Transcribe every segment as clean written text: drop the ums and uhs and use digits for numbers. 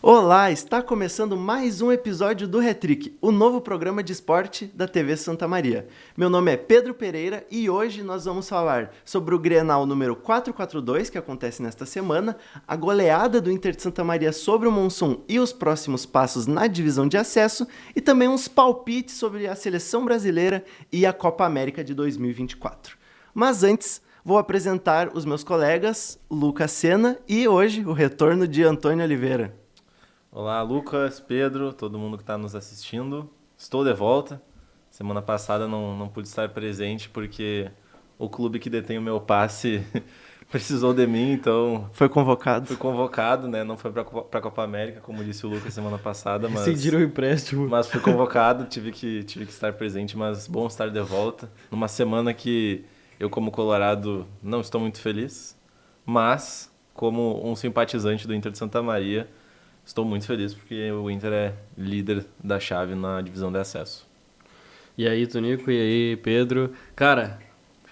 Olá, está começando mais um episódio do Hat-Trick, o novo programa de esporte da TV Santa Maria. Meu nome é Pedro Pereira e hoje nós vamos falar sobre o Grenal número 442, que acontece nesta semana, a goleada do Inter de Santa Maria sobre o Monson e os próximos passos na divisão de acesso e também uns palpites sobre a seleção brasileira e a Copa América de 2024. Mas antes, vou apresentar os meus colegas, Lucas Sena e hoje o retorno de Antônio Oliveira. Olá, Lucas, Pedro, todo mundo que está nos assistindo. Estou de volta. Semana passada não pude estar presente porque o clube que detém o meu passe precisou de mim, então... Foi convocado. Fui convocado, né? Não foi para a Copa América, como disse o Lucas semana passada, mas... Rescindiram o empréstimo. Mas fui convocado, tive que estar presente, mas bom estar de volta. Numa semana que eu, como colorado, não estou muito feliz, mas como um simpatizante do Inter de Santa Maria... Estou muito feliz porque o Inter é líder da chave na divisão de acesso. E aí, Tonico, e aí, Pedro? Cara,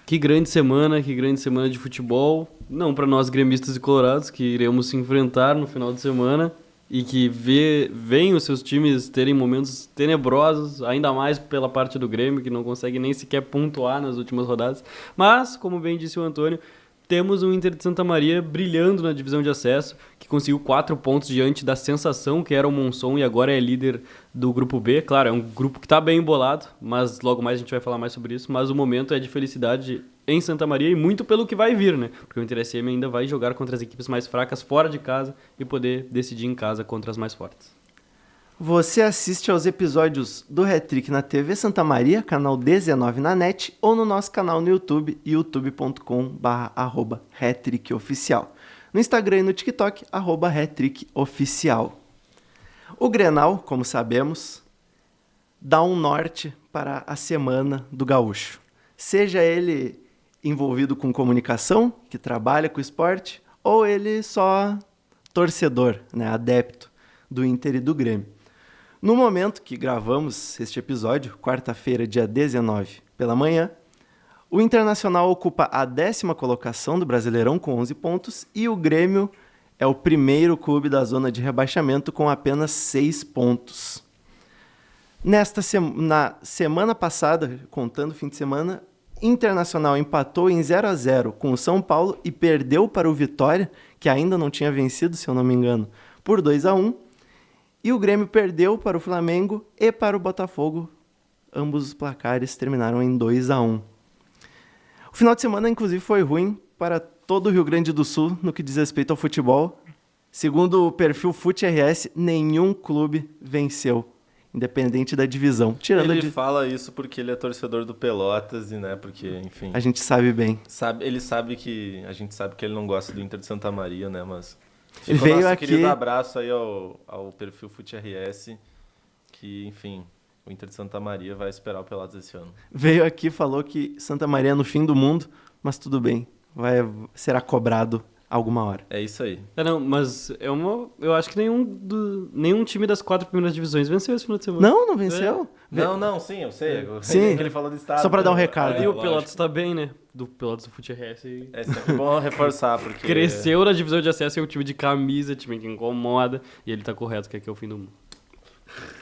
que grande semana de futebol. Não para nós gremistas e colorados, que iremos se enfrentar no final de semana e que veem os seus times terem momentos tenebrosos, ainda mais pela parte do Grêmio, que não consegue nem sequer pontuar nas últimas rodadas. Mas, como bem disse o Antônio, temos o Inter de Santa Maria brilhando na divisão de acesso, que conseguiu 4 pontos diante da sensação que era o Monson e agora é líder do Grupo B. Claro, é um grupo que está bem embolado, mas logo mais a gente vai falar mais sobre isso. Mas o momento é de felicidade em Santa Maria e muito pelo que vai vir, né? Porque o Inter SM ainda vai jogar contra as equipes mais fracas fora de casa e poder decidir em casa contra as mais fortes. Você assiste aos episódios do Hat-Trick na TV Santa Maria, canal 19 na NET, ou no nosso canal no YouTube, youtube.com/hattrickoficial. No Instagram e no TikTok, @hattrickoficial. O Grenal, como sabemos, dá um norte para a semana do gaúcho. Seja ele envolvido com comunicação, que trabalha com esporte, ou ele só torcedor, né, adepto do Inter e do Grêmio. No momento que gravamos este episódio, quarta-feira, dia 19, pela manhã, o Internacional ocupa a 10ª colocação do Brasileirão com 11 pontos e o Grêmio é o primeiro clube da zona de rebaixamento com apenas 6 pontos. Na semana passada, contando o fim de semana, Internacional empatou em 0-0 com o São Paulo e perdeu para o Vitória, que ainda não tinha vencido, se eu não me engano, por 2-1. E o Grêmio perdeu para o Flamengo e para o Botafogo. Ambos os placares terminaram em 2-1. O final de semana, inclusive, foi ruim para todo o Rio Grande do Sul no que diz respeito ao futebol. Segundo o perfil FUTRS, nenhum clube venceu, independente da divisão. Ele fala isso porque ele é torcedor do Pelotas e, né, porque, enfim... A gente sabe bem. A gente sabe que ele não gosta do Inter de Santa Maria, né, mas... Ele veio nosso aqui... querido abraço aí ao perfil FUTRS, que, enfim, o Inter de Santa Maria vai esperar o Pelotas esse ano. Veio aqui e falou que Santa Maria é no fim do mundo, mas tudo bem, será cobrado alguma hora. É isso aí. Mas eu acho que nenhum time das 4 primeiras divisões venceu esse final de semana. Não venceu. Sim, eu sei. Sim, que ele falou do estado. Só para dar um recado. E o Pelotas tá bem, né? Do Pelotas do FUTRS. É sempre bom reforçar, porque... Cresceu na divisão de acesso, é um time de camisa, time que incomoda, e ele tá correto, que aqui é o fim do mundo.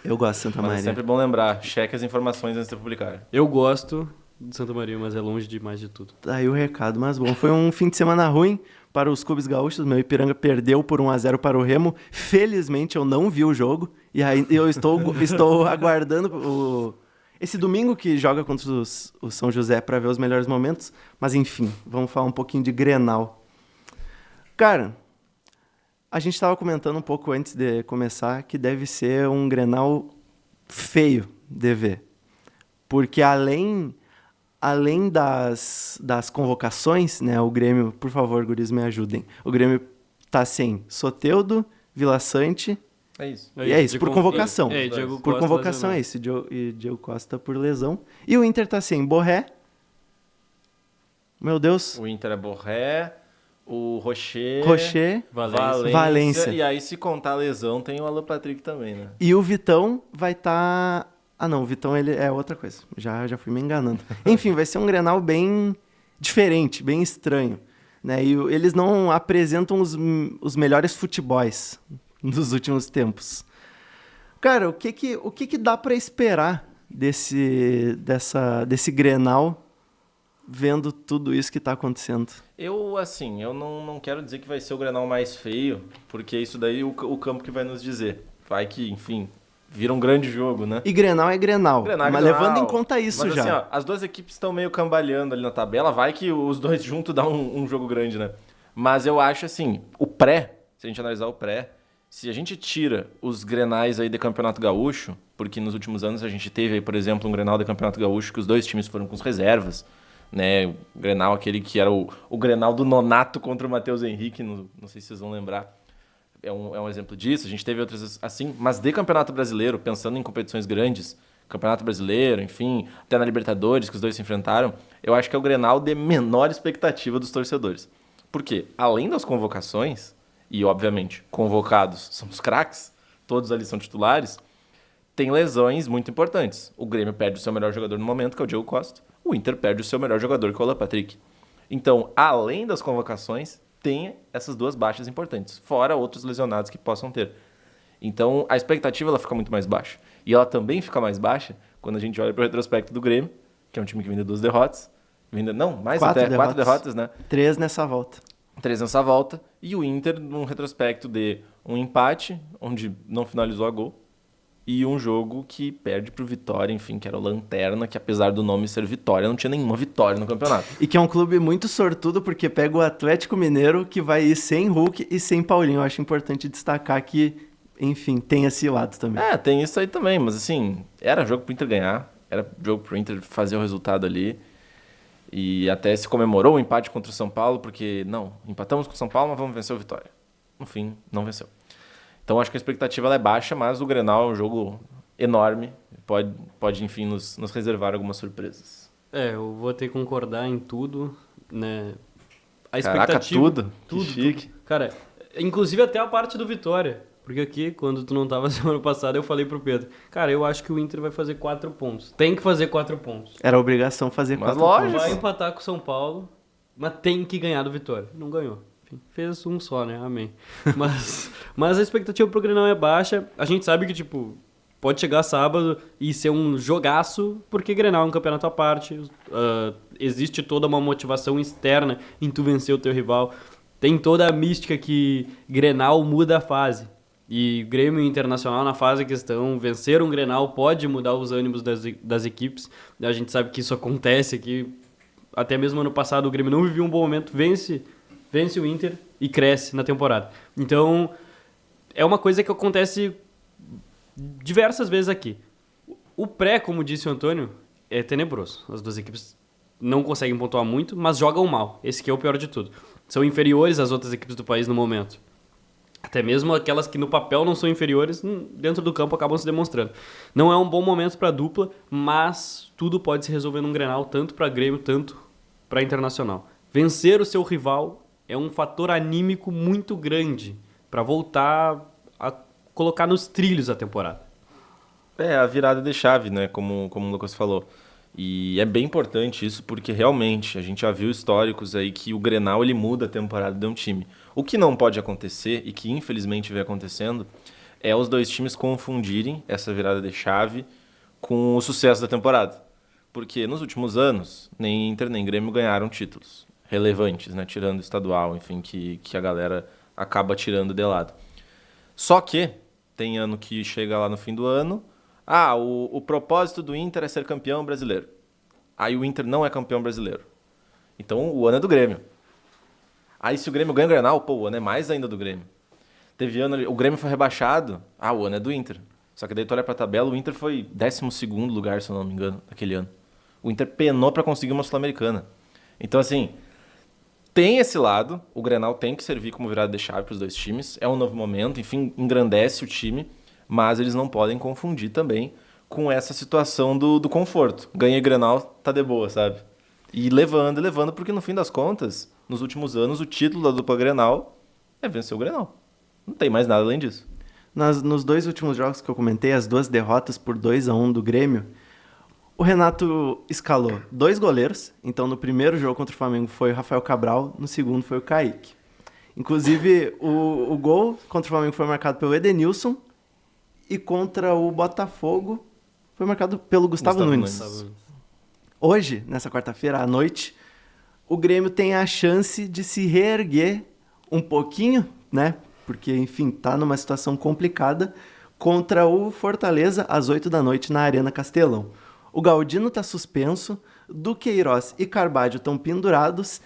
Eu gosto de Santa Maria. É sempre bom lembrar, cheque as informações antes de publicar. Eu gosto de Santa Maria, mas é longe demais de tudo. Tá aí o recado, mas bom, foi um fim de semana ruim para os clubes gaúchos. Meu Ipiranga perdeu por 1-0 para o Remo. Felizmente eu não vi o jogo, e aí eu estou aguardando esse domingo que joga contra o São José para ver os melhores momentos. Mas enfim, vamos falar um pouquinho de Grenal. Cara, a gente estava comentando um pouco antes de começar que deve ser um Grenal feio de ver. Porque além das convocações, né, o Grêmio, por favor, guris, me ajudem. O Grêmio tá sem Soteldo, Vila Sante... É isso. E é isso, por convocação. Diego por Costa convocação é isso, e Diego Costa por lesão. E o Inter tá sem Borré. Meu Deus. O Inter é Borré, o Rocher, Valência. E aí, se contar a lesão, tem o Alan Patrick também, né? E o Vitão vai estar... Ah, não, o Vitão ele é outra coisa. Já fui me enganando. Enfim, vai ser um Grenal bem diferente, bem estranho. Né? E eles não apresentam os melhores futebols. nos últimos tempos. Cara, o que dá pra esperar desse Grenal, vendo tudo isso que tá acontecendo? Eu não quero dizer que vai ser o Grenal mais feio, porque isso daí o campo que vai nos dizer. Vai que, enfim, vira um grande jogo, né? E Grenal é Grenal, Grenal é mas Grenal. levando em conta isso Mas, já. assim, ó, as duas equipes estão meio cambaleando ali na tabela, vai que os dois juntos dão um jogo grande, né? Mas eu acho assim, se a gente analisar o pré, se a gente tira os Grenais aí de Campeonato Gaúcho, porque nos últimos anos a gente teve aí, por exemplo, um Grenal de Campeonato Gaúcho que os dois times foram com as reservas, né? O Grenal, aquele que era o Grenal do Nonato contra o Matheus Henrique, não sei se vocês vão lembrar. É um exemplo disso. A gente teve outras assim, mas de Campeonato Brasileiro, pensando em competições grandes, Campeonato Brasileiro, enfim, até na Libertadores, que os dois se enfrentaram, eu acho que é o Grenal de menor expectativa dos torcedores. Por quê? Além das convocações, e obviamente convocados são os craques, todos ali são titulares, tem lesões muito importantes. O Grêmio perde o seu melhor jogador no momento, que é o Diego Costa. O Inter perde o seu melhor jogador, que é o Alan Patrick. Então, além das convocações, tem essas duas baixas importantes, fora outros lesionados que possam ter. Então, a expectativa ela fica muito mais baixa. E ela também fica mais baixa quando a gente olha para o retrospecto do Grêmio, que é um time que vem de 2 derrotas. Quatro derrotas, né? 3 nessa volta. 3 nessa volta. E o Inter num retrospecto de um empate, onde não finalizou a gol, e um jogo que perde pro Vitória, enfim, que era o Lanterna, que apesar do nome ser Vitória, não tinha nenhuma vitória no campeonato. E que é um clube muito sortudo, porque pega o Atlético Mineiro, que vai ir sem Hulk e sem Paulinho. Eu acho importante destacar que, enfim, tem esse lado também. Tem isso aí também, mas assim, era jogo pro Inter ganhar, era jogo pro Inter fazer o resultado ali. E até se comemorou o empate contra o São Paulo, porque, não, empatamos com o São Paulo, mas vamos vencer o Vitória. No fim, não venceu. Então, acho que a expectativa ela é baixa, mas o Grenal é um jogo enorme. Pode enfim, nos reservar algumas surpresas. Eu vou ter que concordar em tudo, né? A Caraca, expectativa... tudo. Que chique. Cara, inclusive até a parte do Vitória. Porque aqui, quando tu não tava semana passada, eu falei pro Pedro, cara, eu acho que o Inter vai fazer 4 pontos. Tem que fazer 4 pontos. Era obrigação fazer Mas 4 lógico. pontos. Vai empatar com o São Paulo, mas tem que ganhar do Vitória. Não ganhou. Enfim, fez um só, né? Amém. Mas a expectativa pro Grenal é baixa. A gente sabe que, tipo, pode chegar sábado e ser um jogaço, porque Grenal é um campeonato à parte. Existe toda uma motivação externa em tu vencer o teu rival. Tem toda a mística que Grenal muda a fase. E Grêmio e Internacional na fase que estão, vencer um Grenal pode mudar os ânimos das equipes. A gente sabe que isso acontece aqui. Até mesmo ano passado o Grêmio não vivia um bom momento, vence o Inter e cresce na temporada. Então, é uma coisa que acontece diversas vezes aqui. O pré, como disse o Antônio, é tenebroso. As duas equipes não conseguem pontuar muito, mas jogam mal. Esse que é o pior de tudo. São inferiores às outras equipes do país no momento. Até mesmo aquelas que no papel não são inferiores, dentro do campo acabam se demonstrando. Não é um bom momento para a dupla, mas tudo pode se resolver num Grenal, tanto para Grêmio, tanto para Internacional. Vencer o seu rival é um fator anímico muito grande para voltar a colocar nos trilhos a temporada. É a virada de chave, né? Como o Lucas falou. E é bem importante isso, porque realmente a gente já viu históricos aí que o Grenal ele muda a temporada de um time. O que não pode acontecer, e que infelizmente vem acontecendo, é os dois times confundirem essa virada de chave com o sucesso da temporada. Porque nos últimos anos, nem Inter nem Grêmio ganharam títulos relevantes, né? Tirando o estadual, enfim, que a galera acaba tirando de lado. Só que tem ano que chega lá no fim do ano, o propósito do Inter é ser campeão brasileiro. Aí o Inter não é campeão brasileiro. Então o ano é do Grêmio. Aí se o Grêmio ganha o Grenal, o ano é mais ainda do Grêmio. Teve ano, o Grêmio foi rebaixado, o ano é do Inter. Só que daí tu olha pra tabela, o Inter foi 12º lugar, se eu não me engano, naquele ano. O Inter penou pra conseguir uma Sul-Americana. Então assim, tem esse lado, o Grenal tem que servir como virada de chave pros dois times. É um novo momento, enfim, engrandece o time. Mas eles não podem confundir também com essa situação do conforto. Ganhei Grenal, tá de boa, sabe? E levando, porque no fim das contas, nos últimos anos, o título da dupla Grenal é vencer o Grenal. Não tem mais nada além disso. Nos 2 últimos jogos que eu comentei, as 2 derrotas por 2-1 do Grêmio, o Renato escalou 2 goleiros. Então, no primeiro jogo contra o Flamengo foi o Rafael Cabral, no segundo foi o Kaique. Inclusive, o gol contra o Flamengo foi marcado pelo Edenilson e contra o Botafogo foi marcado pelo Gustavo Nunes. Hoje, nessa quarta-feira à noite, o Grêmio tem a chance de se reerguer um pouquinho, né? Porque, enfim, tá numa situação complicada contra o Fortaleza às 8 da noite na Arena Castelão. O Galdino tá suspenso, Duqueiroz e Carvalho estão pendurados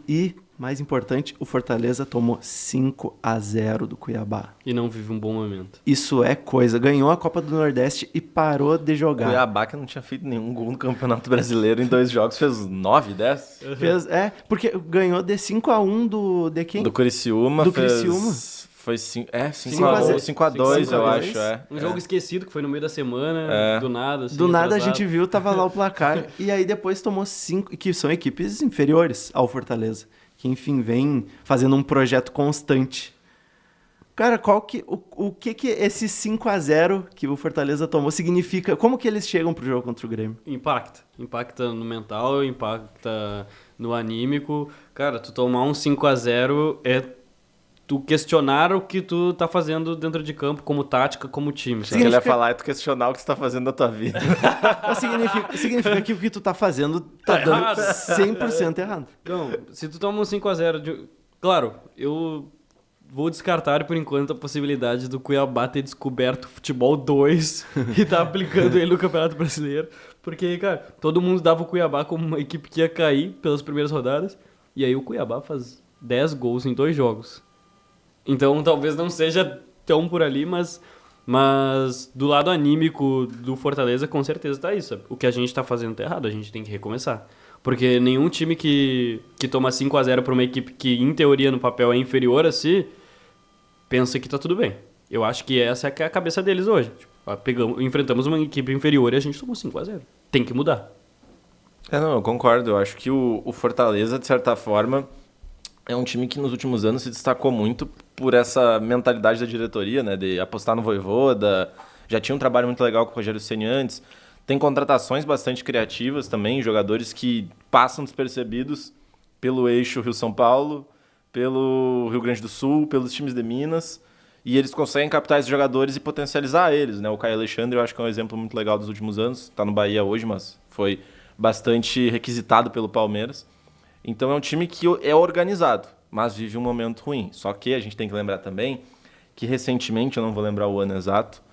e, mais importante, o Fortaleza tomou 5-0 do Cuiabá. E não vive um bom momento. Isso é coisa. Ganhou a Copa do Nordeste e parou de jogar. Cuiabá, que não tinha feito nenhum gol no Campeonato Brasileiro em 2 jogos, fez 9, 10? Porque ganhou de 5-1 de quem? Do Criciúma. Do Criciúma. Foi 5-2, eu acho. Um jogo esquecido, que foi no meio da semana, do nada. Assim, do nada atrasado. a gente viu, tava lá o placar. E aí depois tomou 5, que são equipes inferiores ao Fortaleza. Que, enfim, vem fazendo um projeto constante. Cara, o que esse 5-0 que o Fortaleza tomou significa? Como que eles chegam pro jogo contra o Grêmio? Impacta. Impacta no mental, impacta no anímico. Cara, tu tomar um 5-0 é tu questionar o que tu tá fazendo dentro de campo, como tática, como time. O que ele ia falar é tu questionar o que tu tá fazendo da tua vida. Significa que o que tu tá fazendo tá dando errado. 100% errado. Então, se tu toma um 5-0... Claro, eu vou descartar por enquanto a possibilidade do Cuiabá ter descoberto o futebol 2 e tá aplicando ele no Campeonato Brasileiro. Porque, cara, todo mundo dava o Cuiabá como uma equipe que ia cair pelas primeiras rodadas. E aí o Cuiabá faz 10 gols em 2 jogos. Então talvez não seja tão por ali, mas do lado anímico do Fortaleza com certeza tá isso. O que a gente tá fazendo tá errado, a gente tem que recomeçar. Porque nenhum time que toma 5-0 pra uma equipe que em teoria no papel é inferior a si, pensa que tá tudo bem. Eu acho que essa é a cabeça deles hoje. Tipo, enfrentamos uma equipe inferior e a gente tomou 5-0. Tem que mudar. Não, eu concordo. Eu acho que o Fortaleza, de certa forma, é um time que nos últimos anos se destacou muito por essa mentalidade da diretoria, né? De apostar no Vojvoda. Já tinha um trabalho muito legal com o Rogério Ceni antes. Tem contratações bastante criativas também, jogadores que passam despercebidos pelo eixo Rio-São Paulo, pelo Rio Grande do Sul, pelos times de Minas. E eles conseguem captar esses jogadores e potencializar eles, né? O Caio Alexandre eu acho que é um exemplo muito legal dos últimos anos. Está no Bahia hoje, mas foi bastante requisitado pelo Palmeiras. Então é um time que é organizado, mas vive um momento ruim. Só que a gente tem que lembrar também que recentemente, eu não vou lembrar o ano exato,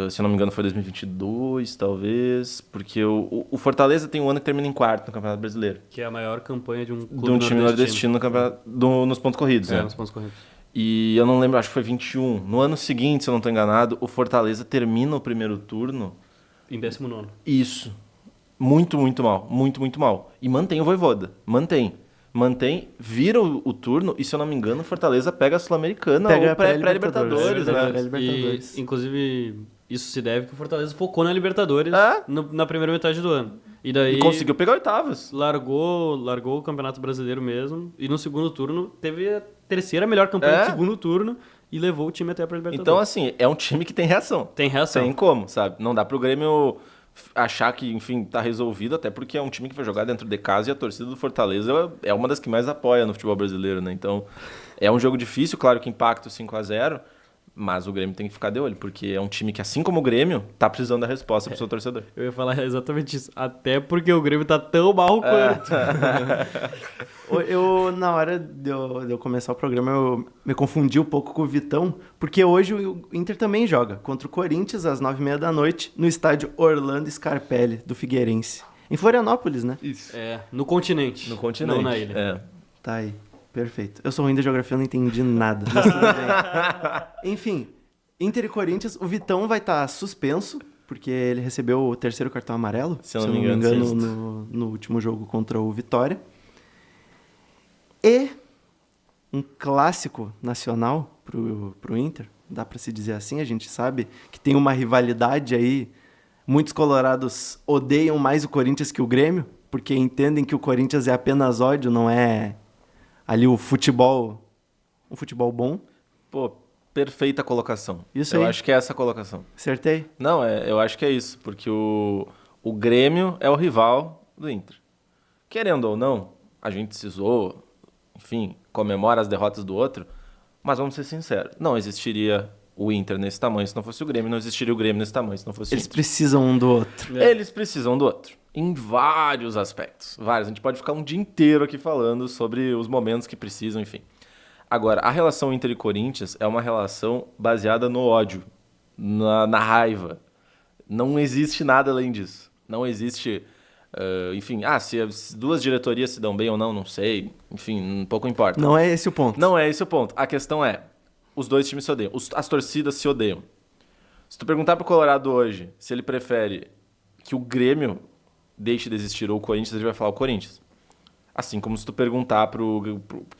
se eu não me engano foi 2022, talvez, porque o Fortaleza tem um ano que termina em quarto no Campeonato Brasileiro. Que é a maior campanha de um clube de um time nordestino no campeonato, nos pontos corridos, né? Nos pontos corridos. E eu não lembro, acho que foi 21. No ano seguinte, se eu não estou enganado, o Fortaleza termina o primeiro turno... Em 19º. Isso. Muito, muito mal. Muito, muito mal. E mantém o Vojvoda. Mantém, vira o turno e, se eu não me engano, o Fortaleza pega a Sul-Americana ou pré-Libertadores, né? E, inclusive, isso se deve que o Fortaleza focou na Libertadores na primeira metade do ano. E daí conseguiu pegar oitavas. Largou o Campeonato Brasileiro mesmo. E no segundo turno teve a terceira melhor campanha do segundo turno e levou o time até pra Libertadores. Então, assim, é um time que tem reação. Tem reação. Tem como, sabe? Não dá pro Grêmio achar que, enfim, tá resolvido, até porque é um time que vai jogar dentro de casa e a torcida do Fortaleza é uma das que mais apoia no futebol brasileiro, né? Então, é um jogo difícil, claro que impacta o 5-0, mas o Grêmio tem que ficar de olho, porque é um time que, assim como o Grêmio, tá precisando da resposta pro seu torcedor. Eu ia falar exatamente isso. Até porque o Grêmio tá tão mal quanto. Na hora de eu começar o programa, eu me confundi um pouco com o Vitão, porque hoje o Inter também joga contra o Corinthians, às 9h30 da noite, no estádio Orlando Scarpelli, do Figueirense. Em Florianópolis, né? Isso. No continente. No continente. Não na ilha. É. Tá aí. Perfeito. Eu sou ruim da geografia, eu não entendi nada. Mas tudo bem. Enfim, Inter e Corinthians, o Vitão vai estar suspenso, porque ele recebeu o terceiro cartão amarelo, se eu não me engano, no último jogo contra o Vitória. E um clássico nacional pro Inter, dá para se dizer assim, a gente sabe que tem uma rivalidade aí. Muitos colorados odeiam mais o Corinthians que o Grêmio, porque entendem que o Corinthians é apenas ódio, não é ali um futebol bom. Pô, perfeita colocação. Isso eu aí. Acho que é essa a colocação. Acertei? Não, eu acho que é isso, porque o Grêmio é o rival do Inter. Querendo ou não, a gente se zoa, enfim, comemora as derrotas do outro, mas vamos ser sinceros, não existiria o Inter nesse tamanho se não fosse o Grêmio, não existiria o Grêmio nesse tamanho se não fosse o Eles Inter. precisam um do outro. Eles precisam do outro, em vários aspectos, vários. A gente pode ficar um dia inteiro aqui falando sobre os momentos que precisam, enfim. Agora, a relação Inter e Corinthians é uma relação baseada no ódio, na raiva. Não existe nada além disso. Não existe, enfim, se as duas diretorias se dão bem ou não sei. Enfim, pouco importa. Não é esse o ponto. Não é esse o ponto. A questão é, os dois times se odeiam. As torcidas se odeiam. Se tu perguntar pro Colorado hoje se ele prefere que o Grêmio deixe de existir ou o Corinthians, ele vai falar o Corinthians. Assim como se tu perguntar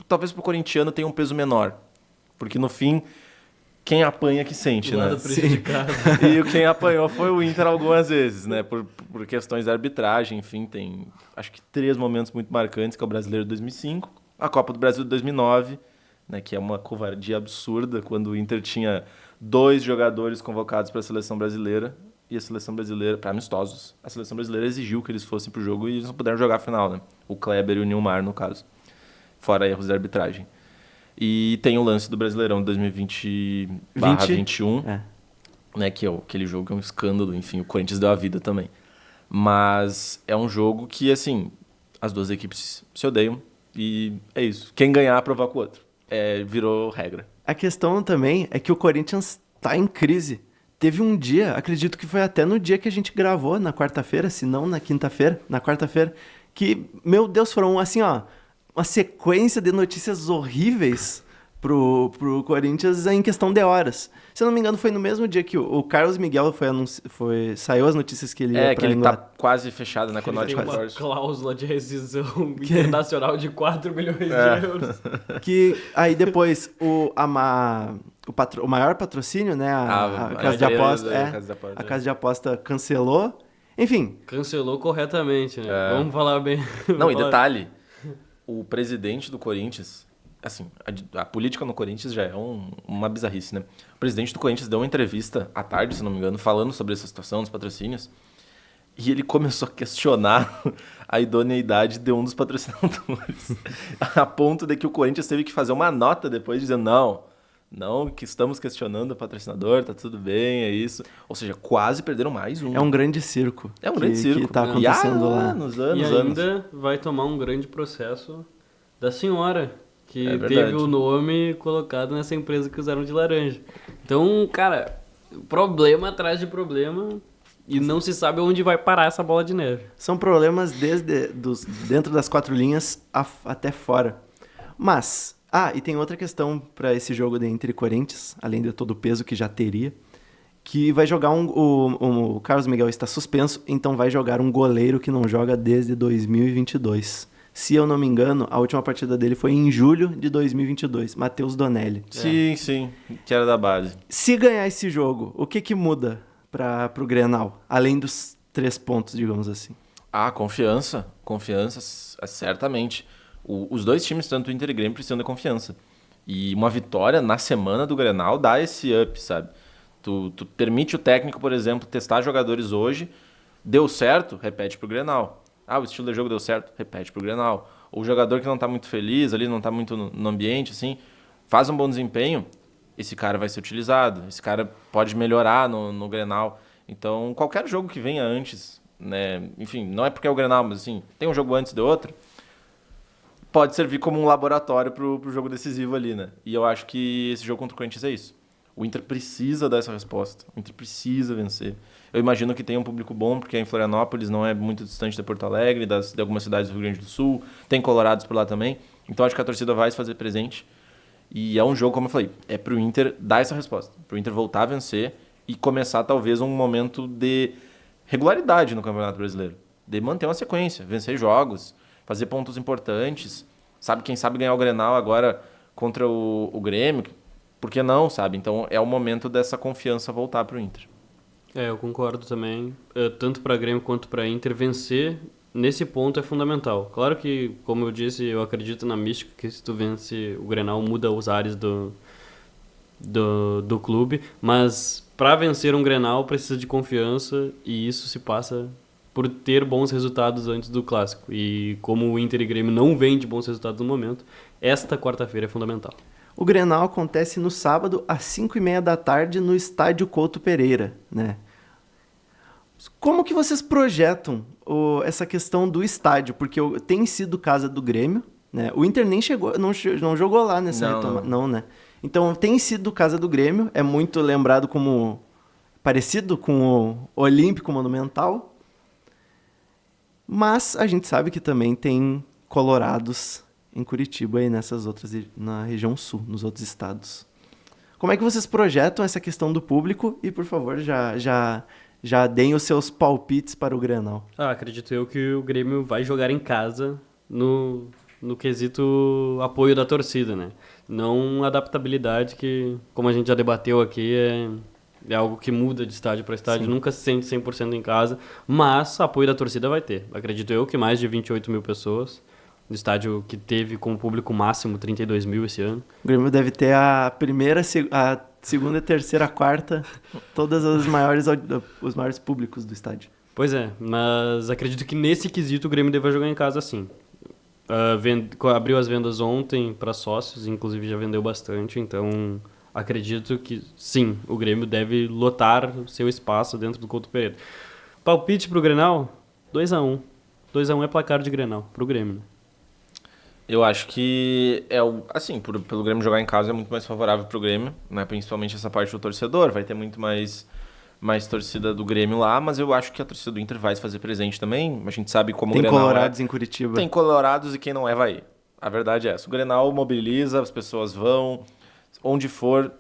talvez pro corintiano tenha um peso menor. Porque no fim, quem apanha que sente, né? E quem apanhou foi o Inter algumas vezes, né? Por questões de arbitragem, enfim, tem acho que 3 momentos muito marcantes, que é o Brasileiro de 2005, a Copa do Brasil de 2009, né? Que é uma covardia absurda, quando o Inter tinha 2 jogadores convocados para a seleção brasileira, e a seleção brasileira, para amistosos, a seleção brasileira exigiu que eles fossem pro jogo e eles não puderam jogar a final, né? O Kleber e o Nilmar, no caso. Fora erros de arbitragem. E tem o lance do Brasileirão de 2020/21, né? Que é aquele jogo que é um escândalo, enfim, o Corinthians deu a vida também. Mas é um jogo que, assim, as duas equipes se odeiam e é isso. Quem ganhar provoca o outro. Virou regra. A questão também é que o Corinthians tá em crise. Teve um dia, acredito que foi até no dia que a gente gravou, na quarta-feira, se não na quinta-feira, na quarta-feira, que, meu Deus, foram assim, ó, uma sequência de notícias horríveis pro Corinthians em questão de horas. Se eu não me engano, foi no mesmo dia que o Carlos Miguel saiu as notícias que ele ia que pra ele Inglaterra. tá quase fechado, né? Com a Tem uma Nottingham cláusula de rescisão internacional de 4 milhões de euros. Que aí depois o maior patrocínio, né? A casa de aposta. A casa de aposta cancelou. Enfim. Cancelou corretamente, né? Vamos falar bem. Não, e detalhe, o presidente do Corinthians, assim, a política no Corinthians já é uma bizarrice, né? O presidente do Corinthians deu uma entrevista à tarde, se não me engano, falando sobre essa situação dos patrocínios, e ele começou a questionar a idoneidade de um dos patrocinadores, a ponto de que o Corinthians teve que fazer uma nota depois dizendo, não, que estamos questionando o patrocinador, tá tudo bem, é isso. Ou seja, quase perderam mais um. É um grande circo. É um grande circo. Que tá acontecendo lá. Anos, e ainda vai tomar um grande processo da senhora, que teve o nome colocado nessa empresa que usaram de laranja. Então, cara, problema atrás de problema e não se sabe onde vai parar essa bola de neve. São problemas dentro das 4 linhas até fora. Mas... e tem outra questão para esse jogo de Inter e Corinthians, além de todo o peso que já teria, que vai jogar o Carlos Miguel está suspenso, então vai jogar um goleiro que não joga desde 2022. Se eu não me engano, a última partida dele foi em julho de 2022, Matheus Donelli. Sim, que era da base. Se ganhar esse jogo, o que muda pro Grenal, além dos 3 pontos, digamos assim? Confiança, certamente. Os dois times, tanto o Inter e o Grêmio, precisam de confiança. E uma vitória na semana do Grenal dá esse up, sabe? Tu permite o técnico, por exemplo, testar jogadores hoje, deu certo, repete pro Grenal. O estilo de jogo deu certo, repete pro Grenal. O jogador que não tá muito feliz ali, não tá muito no ambiente, assim, faz um bom desempenho, esse cara vai ser utilizado, esse cara pode melhorar no Grenal. Então, qualquer jogo que venha antes, né? Enfim, não é porque é o Grenal, mas assim, tem um jogo antes de outro, pode servir como um laboratório pro jogo decisivo ali, né? E eu acho que esse jogo contra o Corinthians é isso. O Inter precisa dar essa resposta. O Inter precisa vencer. Eu imagino que tem um público bom, porque é em Florianópolis, não é muito distante de Porto Alegre, de algumas cidades do Rio Grande do Sul. Tem colorados por lá também. Então acho que a torcida vai se fazer presente. E é um jogo, como eu falei, é pro Inter dar essa resposta. Pro Inter voltar a vencer e começar talvez um momento de regularidade no Campeonato Brasileiro. De manter uma sequência, vencer jogos, fazer pontos importantes, quem sabe ganhar o Grenal agora contra o Grêmio, por que não, sabe? Então é o momento dessa confiança voltar para o Inter. Eu concordo também, tanto para Grêmio quanto para Inter, vencer nesse ponto é fundamental. Claro que, como eu disse, eu acredito na mística, que se tu vence o Grenal muda os ares do clube, mas para vencer um Grenal precisa de confiança e isso se passa por ter bons resultados antes do Clássico. E como o Inter e Grêmio não vêm de bons resultados no momento, esta quarta-feira é fundamental. O Grenal acontece no sábado, às 5h30 da tarde, no Estádio Couto Pereira, né? Como que vocês projetam essa questão do estádio? Porque tem sido casa do Grêmio, né? O Inter nem chegou, não jogou lá nessa retomada. Não, né? Então, tem sido casa do Grêmio, é muito lembrado como parecido com o Olímpico Monumental, mas a gente sabe que também tem colorados em Curitiba e nessas outras, na região sul, nos outros estados. Como é que vocês projetam essa questão do público? E, por favor, já deem os seus palpites para o Grenal. Acredito eu que o Grêmio vai jogar em casa no quesito apoio da torcida, né? Não adaptabilidade, que, como a gente já debateu aqui, é algo que muda de estádio para estádio. Sim. Nunca se sente 100% em casa, mas apoio da torcida vai ter. Acredito eu que mais de 28 mil pessoas, no estádio que teve como público máximo 32 mil esse ano. O Grêmio deve ter a primeira, a segunda, terceira, a quarta, todas os maiores públicos do estádio. Pois é, mas acredito que nesse quesito o Grêmio deve jogar em casa sim. Abriu as vendas ontem para sócios, inclusive já vendeu bastante, então acredito que sim, o Grêmio deve lotar o seu espaço dentro do Couto Pereira. Palpite pro Grenal? 2-1. 2-1 é placar de Grenal pro Grêmio, né? Eu acho que assim, pelo Grêmio jogar em casa é muito mais favorável pro Grêmio, né? Principalmente essa parte do torcedor, vai ter muito mais torcida do Grêmio lá, mas eu acho que a torcida do Inter vai se fazer presente também. A gente sabe como o Grenal tem colorados em Curitiba. Tem colorados e quem não é vai ir. A verdade é essa. O Grenal mobiliza, as pessoas vão, onde for.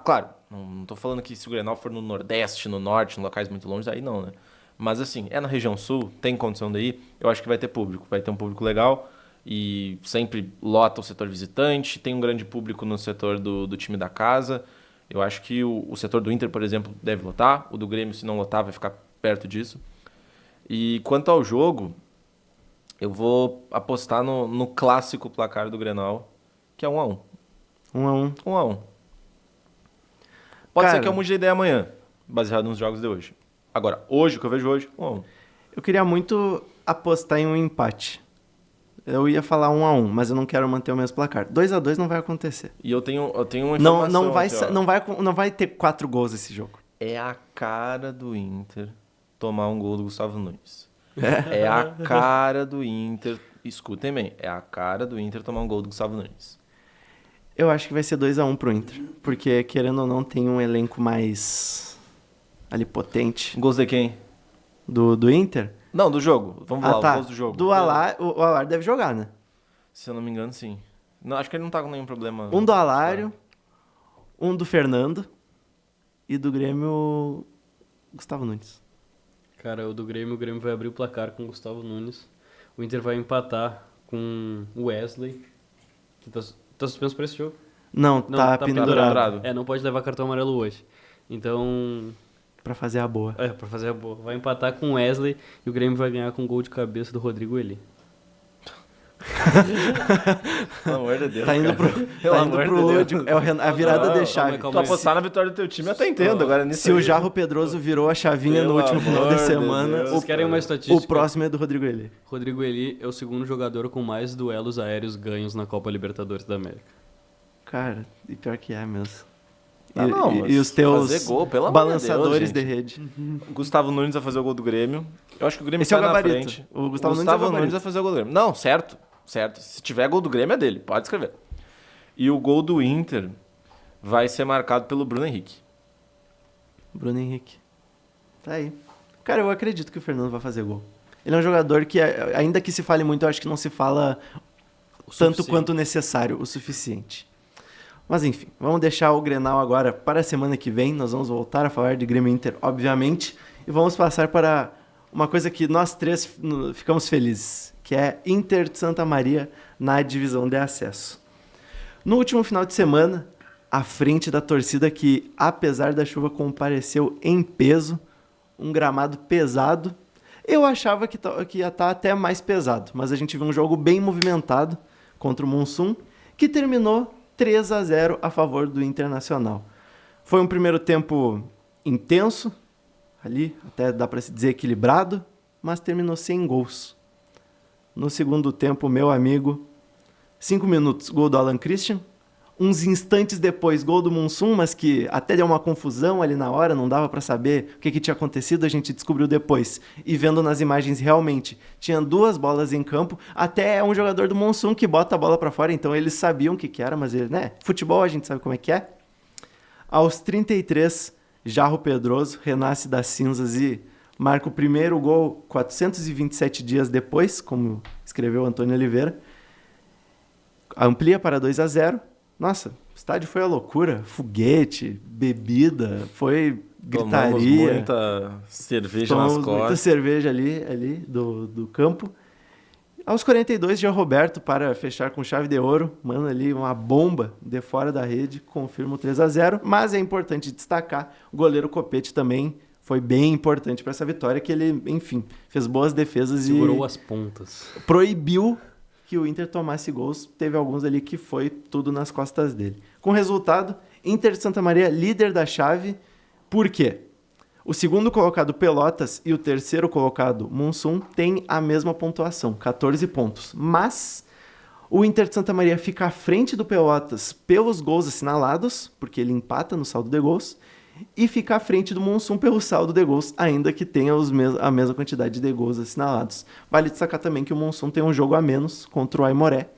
Claro, não tô falando que se o Grenal for no Nordeste, no Norte, em locais muito longe, aí não, né? Mas assim, é na região Sul, tem condição daí, eu acho que vai ter público. Vai ter um público legal e sempre lota o setor visitante, tem um grande público no setor do time da casa. Eu acho que o setor do Inter, por exemplo, deve lotar. O do Grêmio, se não lotar, vai ficar perto disso. E quanto ao jogo, eu vou apostar no clássico placar do Grenal, que é 1-1. 1-1. 1-1. Pode ser que eu mude de ideia amanhã, baseado nos jogos de hoje. Agora, hoje, o que eu vejo hoje, 1-1. Eu queria muito apostar em um empate. Eu ia falar 1-1, mas eu não quero manter o mesmo placar. 2-2 não vai acontecer. E eu tenho uma informação não vai ter 4 gols esse jogo. É a cara do Inter tomar um gol do Gustavo Nunes. É a cara do Inter. Escutem bem, é a cara do Inter tomar um gol do Gustavo Nunes. Eu acho que vai ser 2-1 pro Inter. Porque, querendo ou não, tem um elenco mais ali potente. Gols de quem? Do Inter? Não, do jogo. Vamos lá, os gols do jogo. Do Alar, o Alar deve jogar, né? Se eu não me engano, sim. Não, acho que ele não tá com nenhum problema. Um do Alário, um do Fernando e do Grêmio, Gustavo Nunes. Cara, o Grêmio vai abrir o placar com o Gustavo Nunes. O Inter vai empatar com o Wesley, que tá suspenso pra esse jogo. Não, tá pendurado. Não pode levar cartão amarelo hoje. Então... Pra fazer a boa. Pra fazer a boa. Vai empatar com o Wesley e o Grêmio vai ganhar com um gol de cabeça do Rodrigo Eli. Pelo amor de Deus. Tá indo pro é a virada de chave. Tu apostar na vitória do teu time, eu até entendo. Agora, se o Jarro Pedroso virou a chavinha no último final de semana, vocês querem uma estatística? O próximo é do Rodrigo Eli. Rodrigo Eli é o segundo jogador com mais duelos aéreos ganhos na Copa Libertadores da América. Cara, e pior que é mesmo. E os teus gol, balançadores Deus, de rede. O Gustavo Nunes vai fazer o gol do Grêmio. Eu acho que o Grêmio Esse é o sai na gabarito. frente. O Gustavo Nunes vai fazer o gol do Grêmio. Não, certo. Se tiver gol do Grêmio é dele, pode escrever. E o gol do Inter vai ser marcado pelo Bruno Henrique. Bruno Henrique. Tá aí. Cara, eu acredito que o Fernando vai fazer gol. Ele é um jogador que, ainda que se fale muito, eu acho que não se fala tanto quanto necessário, o suficiente. Mas enfim, vamos deixar o Grenal agora para a semana que vem. Nós vamos voltar a falar de Grêmio Inter, obviamente. E vamos passar para uma coisa que nós três ficamos felizes, que é Inter de Santa Maria na divisão de acesso. No último final de semana, à frente da torcida que, apesar da chuva, compareceu em peso, um gramado pesado. Eu achava que ia estar até mais pesado, mas a gente viu um jogo bem movimentado contra o Mussum, que terminou 3-0 a favor do Internacional. Foi um primeiro tempo intenso, ali até dá para se dizer equilibrado, mas terminou sem gols. No segundo tempo, meu amigo, 5 minutos, gol do Alan Christian. Uns instantes depois, gol do Munsum, mas que até deu uma confusão ali na hora, não dava para saber o que tinha acontecido, a gente descobriu depois. E vendo nas imagens, realmente, tinha 2 bolas em campo, até é um jogador do Munsum que bota a bola para fora, então eles sabiam o que era, mas futebol a gente sabe como é que é. Aos 33, Jarro Pedroso renasce das cinzas e marca o primeiro gol 427 dias depois, como escreveu Antônio Oliveira. Amplia para 2-0. Nossa, o estádio foi a loucura. Foguete, bebida, foi gritaria. Tomamos muita cerveja nas costas. Muita cerveja ali do campo. Aos 42, Jean Roberto, para fechar com chave de ouro, manda ali uma bomba de fora da rede, confirma o 3-0. Mas é importante destacar, o goleiro Copete também foi bem importante para essa vitória, que ele, enfim, fez boas defesas segurou as pontas. Proibiu que o Inter tomasse gols. Teve alguns ali que foi tudo nas costas dele. Com o resultado, Inter de Santa Maria, líder da chave. Por quê? O segundo colocado, Pelotas, e o terceiro colocado, Munsum, têm a mesma pontuação, 14 pontos. Mas o Inter de Santa Maria fica à frente do Pelotas pelos gols assinalados, porque ele empata no saldo de gols, e fica à frente do Munsum pelo saldo de gols, ainda que tenha a mesma quantidade de gols assinalados. Vale destacar também que o Munsum tem um jogo a menos contra o Aimoré,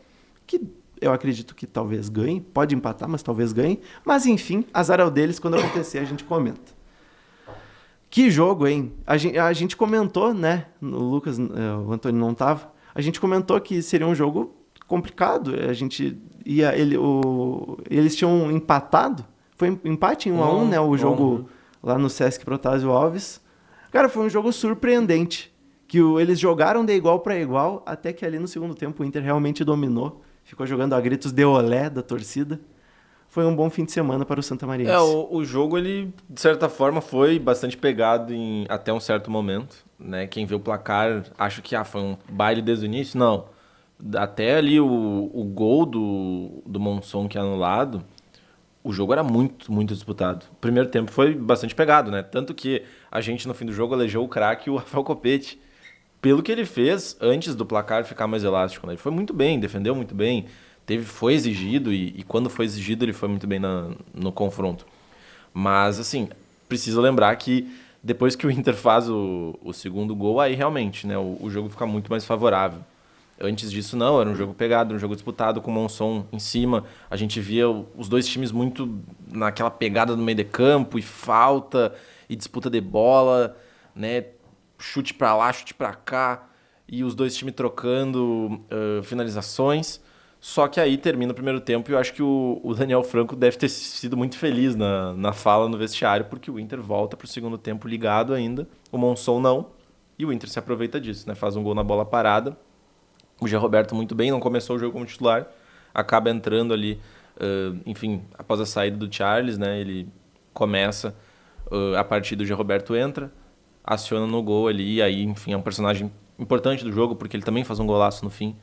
que eu acredito que talvez ganhe, pode empatar, mas talvez ganhe. Mas enfim, azar é o deles, quando acontecer a gente comenta. Que jogo, hein? A gente comentou, né? O Lucas, o Antônio não tava. A gente comentou que seria um jogo complicado. A gente eles tinham empatado. Foi empate em 1-1, né? O jogo lá no Sesc Protásio Alves. Cara, foi um jogo surpreendente. Que eles jogaram de igual para igual, até que ali no segundo tempo o Inter realmente dominou. Ficou jogando a gritos de olé da torcida. Foi um bom fim de semana para o Santa Mariense. O jogo, ele, de certa forma, foi bastante pegado até um certo momento, né? Quem vê o placar acha que foi um baile desde o início. Não. Até ali o gol do Munsum, que é anulado, o jogo era muito, muito disputado. O primeiro tempo foi bastante pegado, né? Tanto que a gente, no fim do jogo, elegeu o craque, o Rafael Copete. Pelo que ele fez antes do placar ficar mais elástico, né? Ele foi muito bem, defendeu muito bem. Foi exigido e quando foi exigido ele foi muito bem no confronto. Mas, assim, precisa lembrar que depois que o Inter faz o segundo gol, aí realmente, né, o jogo fica muito mais favorável. Antes disso, não, era um jogo pegado, um jogo disputado com o Munsum em cima. A gente via os dois times muito naquela pegada no meio de campo, e falta, e disputa de bola, né, chute pra lá, chute pra cá, e os dois times trocando finalizações. Só que aí termina o primeiro tempo e eu acho que o Daniel Franco deve ter sido muito feliz na fala no vestiário, porque o Inter volta para o segundo tempo ligado ainda, o Munsum não, e o Inter se aproveita disso, né? Faz um gol na bola parada. O Jean Roberto muito bem, não começou o jogo como titular, acaba entrando ali, enfim, após a saída do Charles, né? Ele começa a partida, o Jean Roberto entra, aciona no gol ali, e aí, enfim, é um personagem importante do jogo, porque ele também faz um golaço no fim.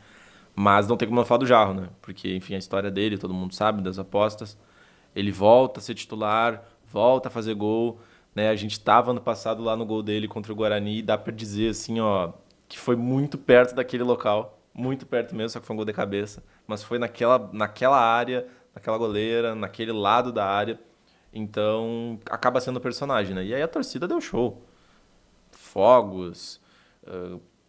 Mas não tem como não falar do Jarro, né? Porque, enfim, a história dele, todo mundo sabe, das apostas. Ele volta a ser titular, volta a fazer gol, né? A gente estava ano passado lá no gol dele contra o Guarani e dá para dizer, assim, ó, que foi muito perto daquele local. Muito perto mesmo, só que foi um gol de cabeça. Mas foi naquela área, naquela goleira, naquele lado da área. Então, acaba sendo o personagem, né? E aí a torcida deu show. Fogos...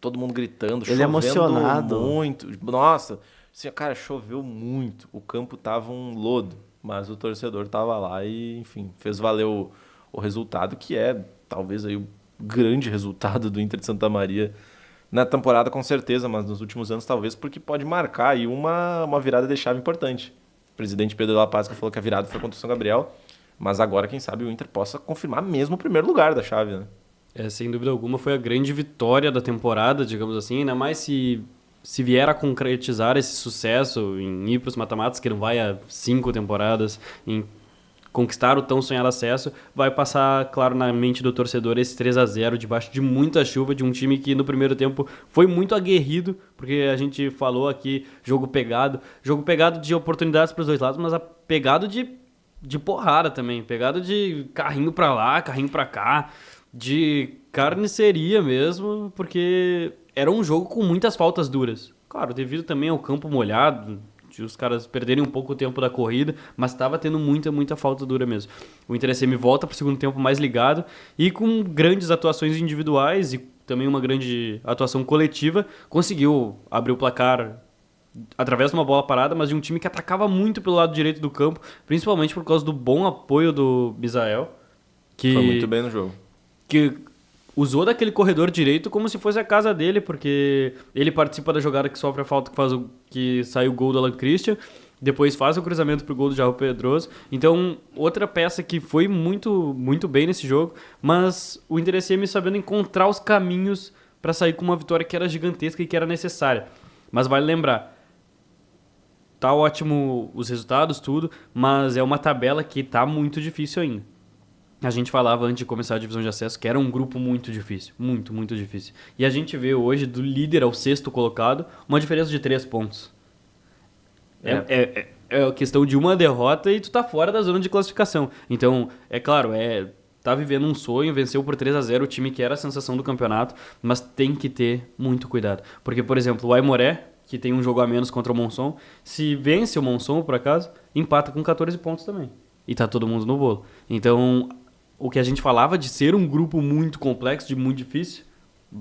todo mundo gritando, ele chovendo emocionado. Muito. Nossa, assim, cara, choveu muito. O campo tava um lodo, mas o torcedor tava lá e, enfim, fez valer o resultado, que é talvez aí o grande resultado do Inter de Santa Maria na temporada, com certeza, mas nos últimos anos talvez, porque pode marcar aí uma virada de chave importante. O presidente Pedro La Paz falou que a virada foi contra o São Gabriel, mas agora, quem sabe, o Inter possa confirmar mesmo o primeiro lugar da chave, né? Sem dúvida alguma, foi a grande vitória da temporada, digamos assim, ainda mais se vier a concretizar esse sucesso em ir para os mata-matas, que não vai a 5 temporadas, em conquistar o tão sonhado acesso, vai passar, claro, na mente do torcedor esse 3-0 debaixo de muita chuva, de um time que no primeiro tempo foi muito aguerrido, porque a gente falou aqui, jogo pegado de oportunidades para os dois lados, mas pegado de porrada também, pegado de carrinho para lá, carrinho para cá. De carniceria mesmo, porque era um jogo com muitas faltas duras. Claro, devido também ao campo molhado, de os caras perderem um pouco o tempo da corrida, mas estava tendo muita falta dura mesmo. O Inter SM volta para o segundo tempo mais ligado e com grandes atuações individuais e também uma grande atuação coletiva, conseguiu abrir o placar através de uma bola parada, mas de um time que atacava muito pelo lado direito do campo, principalmente por causa do bom apoio do Misael, que Foi muito bem no jogo. que usou daquele corredor direito como se fosse a casa dele, porque ele participa da jogada que sofre a falta que sai o gol do Alan Christian, depois faz o cruzamento pro gol do Jair Pedroso. Então, outra peça que foi muito bem nesse jogo, mas o Inter SM sabendo encontrar os caminhos para sair com uma vitória que era gigantesca e que era necessária. Mas vale lembrar, tá ótimo os resultados, tudo, mas é uma tabela que tá muito difícil ainda. A gente falava antes de começar a divisão de acesso que era um grupo muito difícil. Muito difícil. E a gente vê hoje, do líder ao 6º colocado, uma diferença de 3 pontos. É questão de uma derrota e tu tá fora da zona de classificação. Então, é claro, tá vivendo um sonho, venceu por 3-0 o time que era a sensação do campeonato, mas tem que ter muito cuidado. Porque, por exemplo, o Aimoré, que tem um jogo a menos contra o Monson, se vence o Monson, por acaso, empata com 14 pontos também. E tá todo mundo no bolo. Então, o que a gente falava de ser um grupo muito complexo, de muito difícil,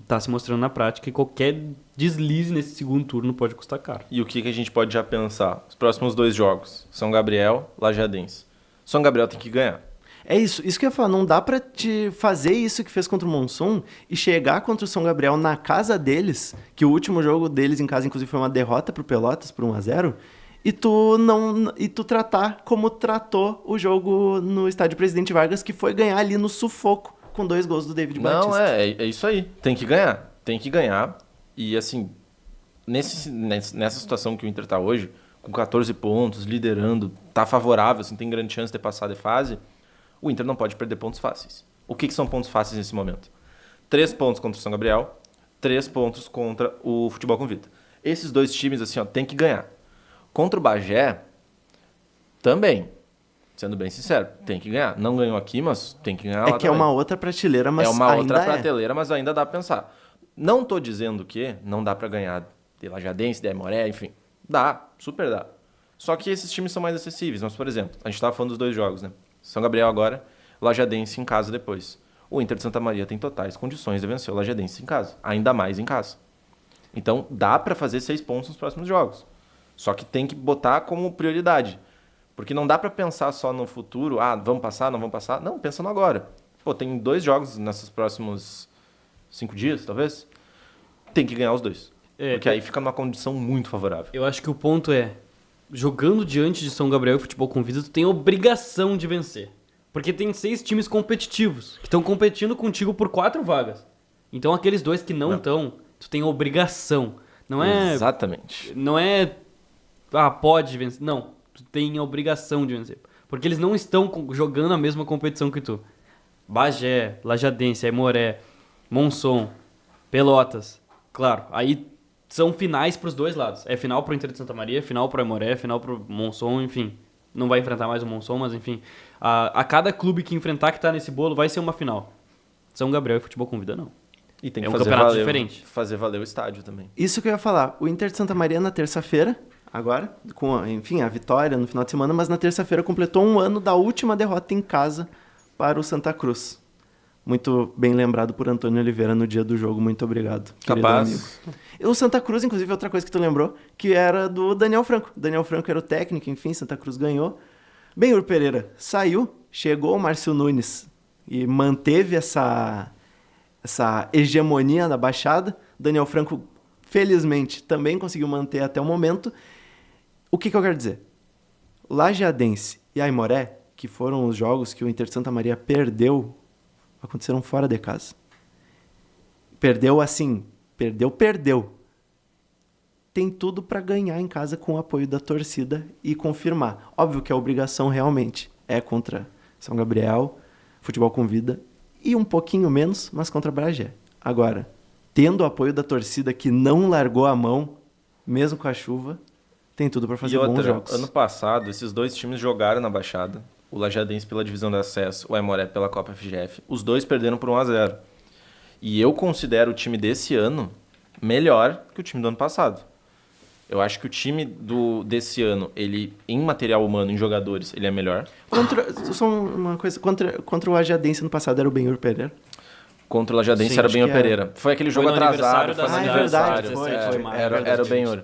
tá se mostrando na prática e qualquer deslize nesse segundo turno pode custar caro. E o que a gente pode já pensar? Os próximos 2 jogos, São Gabriel, Lajadense. São Gabriel tem que ganhar. É isso que eu ia falar, não dá pra te fazer isso que fez contra o Monson e chegar contra o São Gabriel na casa deles, que o último jogo deles em casa, inclusive, foi uma derrota pro Pelotas por 1-0, e tu tratar como tratou o jogo no estádio Presidente Vargas, que foi ganhar ali no sufoco com 2 gols do David Batista. Não, é isso aí. Tem que ganhar. E assim, nessa situação que o Inter tá hoje, com 14 pontos, liderando, tá favorável, assim, tem grande chance de passar de fase, o Inter não pode perder pontos fáceis. O que são pontos fáceis nesse momento? 3 pontos contra o São Gabriel, 3 pontos contra o Futebol com Vida. Esses 2 times, assim, ó, tem que ganhar. Contra o Bagé, também, sendo bem sincero, tem que ganhar. Não ganhou aqui, mas tem que ganhar lá que é uma outra prateleira, mas ainda é uma outra prateleira, mas ainda dá pra pensar. Não tô dizendo que não dá pra ganhar de Lajadense, de Aimoré, enfim. Dá, super dá. Só que esses times são mais acessíveis. Mas, por exemplo, a gente tava falando dos 2 jogos, né? São Gabriel agora, Lajadense em casa depois. O Inter de Santa Maria tem totais condições de vencer o Lajadense em casa. Ainda mais em casa. Então, dá pra fazer 6 pontos nos próximos jogos. Só que tem que botar como prioridade. Porque não dá pra pensar só no futuro, vamos passar, não vamos passar. Não, pensa no agora. Pô, tem 2 jogos nesses próximos 5 dias, talvez. Tem que ganhar os 2. Porque aí fica numa condição muito favorável. Eu acho que o ponto é, jogando diante de São Gabriel e Futebol com Vida, tu tem a obrigação de vencer. Porque tem 6 times competitivos, que estão competindo contigo por 4 vagas. Então aqueles 2 que não estão, tu tem a obrigação. Não é... Exatamente. Não é... pode vencer. Não, tu tem a obrigação de vencer. Porque eles não estão jogando a mesma competição que tu. Bagé, Lajadense, Aimoré, Monson, Pelotas. Claro, aí são finais pros 2 lados. É final pro Inter de Santa Maria, final pro Aimoré, final pro Monson, enfim. Não vai enfrentar mais o Monson, mas enfim. A cada clube que enfrentar que tá nesse bolo vai ser uma final. São Gabriel e Futebol com Vida, não. E tem que um fazer campeonato diferente. Fazer valer o estádio também. Isso que eu ia falar. O Inter de Santa Maria na terça-feira, agora, com, enfim, a vitória no final de semana, mas na terça-feira completou 1 ano da última derrota em casa para o Santa Cruz. Muito bem lembrado por Antônio Oliveira no dia do jogo. Muito obrigado, querido amigo. O Santa Cruz, inclusive, outra coisa que tu lembrou, que era do Daniel Franco. Daniel Franco era o técnico, enfim, Santa Cruz ganhou. Benhur Pereira saiu, chegou o Márcio Nunes e manteve essa hegemonia na Baixada. Daniel Franco, felizmente, também conseguiu manter até o momento. O que eu quero dizer? Lajadense e Aimoré, que foram os jogos que o Inter de Santa Maria perdeu, aconteceram fora de casa. Perdeu assim, perdeu. Tem tudo para ganhar em casa com o apoio da torcida e confirmar. Óbvio que a obrigação realmente é contra São Gabriel, Futebol com Vida e um pouquinho menos, mas contra Bagé. Agora, tendo o apoio da torcida que não largou a mão, mesmo com a chuva, tem tudo para fazer bons jogos. Ano passado, esses 2 times jogaram na Baixada, o Lajadense pela divisão de acesso, o Aimoré pela Copa FGF. Os dois perderam por 1-0. E eu considero o time desse ano melhor que o time do ano passado. Eu acho que o time desse ano, ele, em material humano, em jogadores, ele é melhor. Só uma coisa, contra o Ajadense no passado era o Benhur Pereira? Contra o Lajadense Sim, era o acho Benhur que era. Pereira. Foi aquele jogo no atrasado. aniversário da Foi no cidade. aniversário. Foi, 17 de maio. Era o Benhur.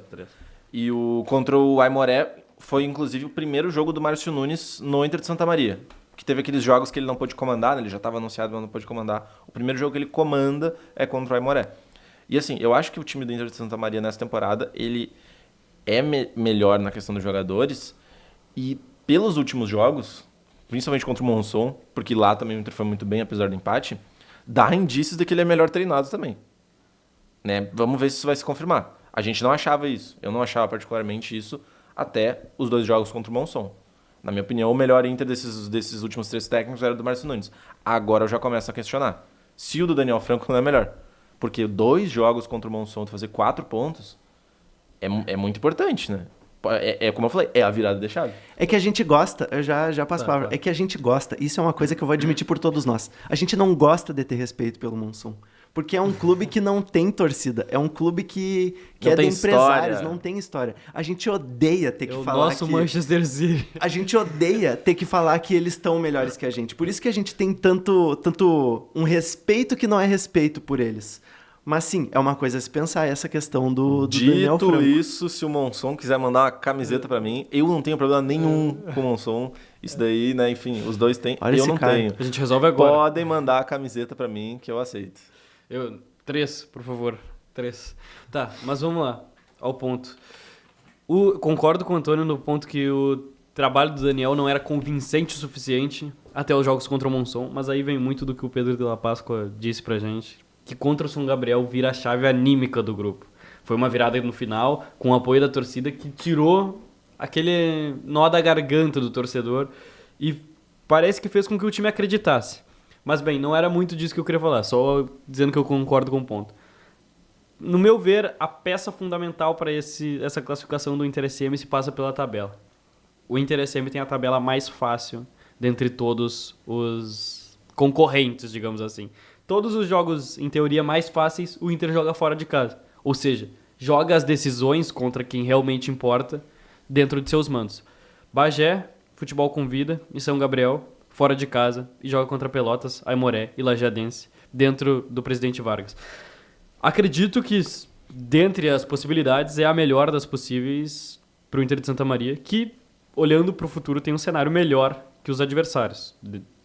E contra o Aimoré foi, inclusive, o primeiro jogo do Márcio Nunes no Inter de Santa Maria. Que teve aqueles jogos que ele não pôde comandar, né? Ele já estava anunciado, mas não pôde comandar. O primeiro jogo que ele comanda é contra o Aimoré. E assim, eu acho que o time do Inter de Santa Maria nessa temporada, ele é melhor na questão dos jogadores. E pelos últimos jogos, principalmente contra o Monson, porque lá também o Inter foi muito bem, apesar do empate, dá indícios de que ele é melhor treinado também. Né? Vamos ver se isso vai se confirmar. A gente não achava isso. Eu não achava particularmente isso até os 2 jogos contra o Monson. Na minha opinião, o melhor Inter desses últimos 3 técnicos era o do Márcio Nunes. Agora eu já começo a questionar. Se o do Daniel Franco não é melhor. Porque 2 jogos contra o Monson, fazer 4 pontos, é muito importante, né? É como eu falei, é a virada de chave. É que a gente gosta, eu já passo a palavra, é que a gente gosta, isso é uma coisa que eu vou admitir por todos nós. A gente não gosta de ter respeito pelo Monson. Porque é um clube que não tem torcida. É um clube que Não é de tem empresários, história. não tem história. A gente odeia ter que É o falar nosso que... Manchester City. A gente odeia ter que falar que eles estão melhores que a gente. Por isso que a gente tem tanto um respeito que não é respeito por eles. Mas sim, é uma coisa a se pensar, essa questão do Daniel Dito Franco. isso, se o Monson quiser mandar uma camiseta pra mim, eu não tenho problema nenhum com o Monson. Isso daí, né, enfim, os dois têm, Olha eu esse não cara. tenho. A gente resolve agora. Podem mandar a camiseta pra mim que eu aceito. 3, por favor. 3. Tá, mas vamos lá. Ao ponto. Concordo com o Antônio no ponto que o trabalho do Daniel não era convincente o suficiente até os jogos contra o Monson, mas aí vem muito do que o Pedro de la Páscoa disse pra gente, que contra o São Gabriel vira a chave anímica do grupo. Foi uma virada no final, com o apoio da torcida, que tirou aquele nó da garganta do torcedor e parece que fez com que o time acreditasse. Mas bem, não era muito disso que eu queria falar, só dizendo que eu concordo com o ponto. No meu ver, a peça fundamental para essa classificação do Inter SM se passa pela tabela. O Inter SM tem a tabela mais fácil dentre todos os concorrentes, digamos assim. Todos os jogos, em teoria, mais fáceis, o Inter joga fora de casa. Ou seja, joga as decisões contra quem realmente importa dentro de seus mandos. Bagé, Futebol Convida, e São Gabriel, fora de casa, e joga contra Pelotas, Aimoré e Lajadense, dentro do Presidente Vargas. Acredito que, dentre as possibilidades, é a melhor das possíveis para o Inter de Santa Maria, que, olhando para o futuro, tem um cenário melhor que os adversários.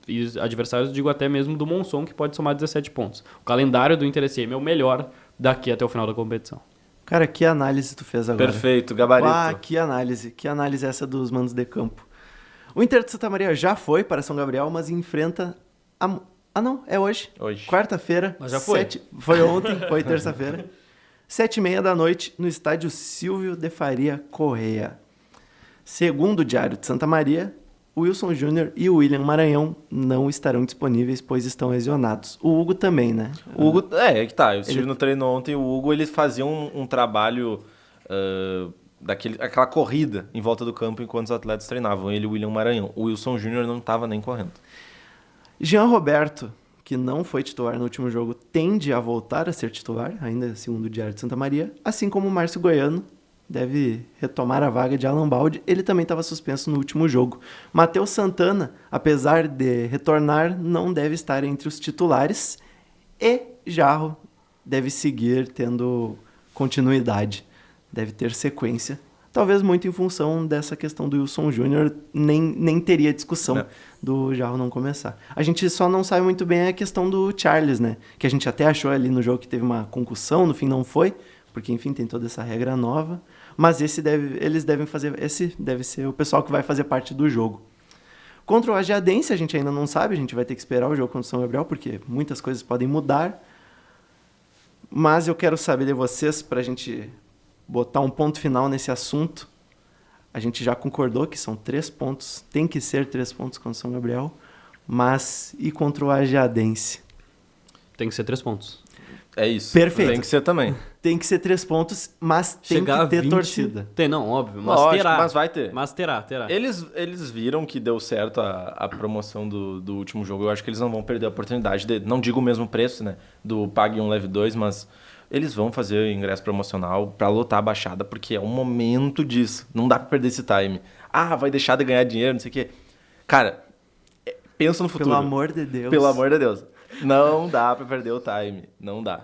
E adversários, digo até mesmo do Monson, que pode somar 17 pontos. O calendário do Inter SM é o melhor daqui até o final da competição. Cara, que análise tu fez agora. Perfeito, gabarito. Ah, que análise essa dos mandos de campo. O Inter de Santa Maria já foi para São Gabriel, mas enfrenta... não, é hoje. Hoje. Quarta-feira. Mas já foi. Foi ontem, foi terça-feira. 7h30 da noite, no estádio Silvio de Faria Correia. Segundo o Diário de Santa Maria, o Wilson Júnior e o William Maranhão não estarão disponíveis, pois estão lesionados. O Hugo também, né? O Hugo, que tá, eu estive no treino ontem, o Hugo, ele fazia um trabalho, aquela corrida em volta do campo enquanto os atletas treinavam, ele e o William Maranhão. O Wilson Júnior não estava nem correndo. Jean Roberto, que não foi titular no último jogo, tende a voltar a ser titular, ainda segundo o Diário de Santa Maria, assim como o Márcio Goiano deve retomar a vaga de Alan Baldi. Ele também estava suspenso no último jogo. Matheus Santana, apesar de retornar, não deve estar entre os titulares. E Jarro deve seguir tendo continuidade. Deve ter sequência. Talvez muito em função dessa questão do Wilson Júnior, nem teria discussão do Jarro não começar. A gente só não sabe muito bem a questão do Charles, né? Que a gente até achou ali no jogo que teve uma concussão, no fim não foi, porque enfim tem toda essa regra nova. Mas esse deve ser o pessoal que vai fazer parte do jogo. Contra o Ajadense, a gente ainda não sabe, a gente vai ter que esperar o jogo contra o São Gabriel, porque muitas coisas podem mudar. Mas eu quero saber de vocês, para a gente botar um ponto final nesse assunto. A gente já concordou que são 3 pontos, tem que ser 3 pontos contra o São Gabriel, mas e contra o Ajadense? Tem que ser 3 pontos. É isso. Perfeito. Tem que ser também. Tem que ser 3 pontos, mas tem Chegar que ter a 20, torcida. Tem, não, óbvio. Mas Lógico, terá. mas vai ter. Mas terá. Eles viram que deu certo a promoção do último jogo. Eu acho que eles não vão perder a oportunidade de... Não digo o mesmo preço, né? Do Pague 1, Leve 2, mas eles vão fazer ingresso promocional pra lotar a Baixada, porque é um momento disso. Não dá pra perder esse time. Ah, vai deixar de ganhar dinheiro, não sei o quê. Cara, pensa no futuro. Pelo amor de Deus. Pelo amor de Deus. Não dá pra perder o time. Não dá.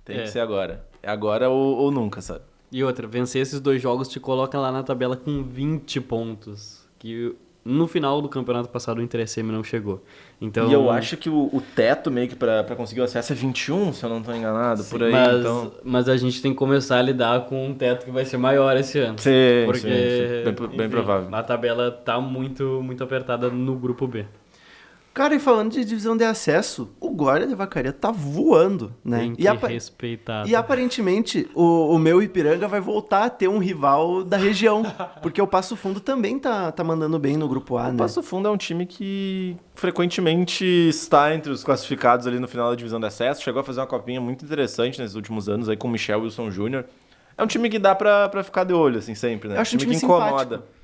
Tem que ser agora. É agora ou nunca, sabe? E outra, vencer esses 2 jogos te coloca lá na tabela com 20 pontos. Que no final do campeonato passado o Inter SM não chegou. Então, E eu acho que o teto meio que pra conseguir o acesso é 21, se eu não tô enganado, por aí. Mas a gente tem que começar a lidar com um teto que vai ser maior esse ano. Sim, Porque, sim. Bem provável. A tabela tá muito, muito apertada no grupo B. Cara, e falando de divisão de acesso, o Glória de Vacaria tá voando, né? Tem que respeitar. E aparentemente o meu Ipiranga vai voltar a ter um rival da região, porque o Passo Fundo também tá mandando bem no grupo A, né? O Passo Fundo é um time que frequentemente está entre os classificados ali no final da divisão de acesso. Chegou a fazer uma copinha muito interessante nesses últimos anos aí com o Michel Wilson Jr. É um time que dá pra ficar de olho, assim, sempre, né? Eu acho um time que simpático. incomoda.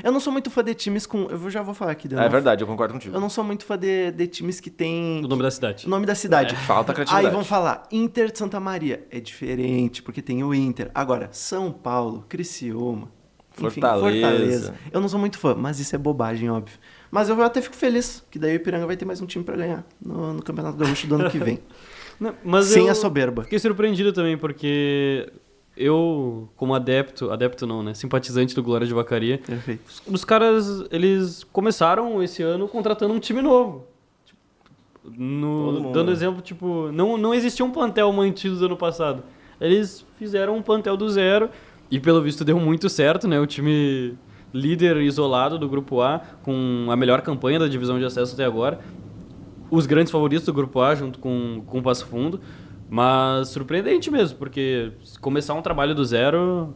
Eu não sou muito fã de times com... Eu já vou falar aqui de É novo. verdade, eu concordo contigo. Eu não sou muito fã de times que tem... O nome da cidade. O nome da cidade. Falta criatividade. Aí vão falar, Inter de Santa Maria. É diferente, porque tem o Inter. Agora, São Paulo, Criciúma, enfim, Fortaleza. Eu não sou muito fã, mas isso é bobagem, óbvio. Mas eu até fico feliz, que daí o Ipiranga vai ter mais um time pra ganhar no Campeonato Gaúcho do ano que vem. Não, mas Sem a soberba. Fiquei surpreendido também, porque eu, como adepto não, né? Simpatizante do Glória de Vacaria, Perfeito. os caras, eles começaram esse ano contratando um time novo. Dando exemplo, tipo, não existia um plantel mantido do ano passado. Eles fizeram um plantel do zero e, pelo visto, deu muito certo, né? O time líder isolado do Grupo A, com a melhor campanha da divisão de acesso até agora. Os grandes favoritos do Grupo A, junto com o Passo Fundo. Mas surpreendente mesmo, porque começar um trabalho do zero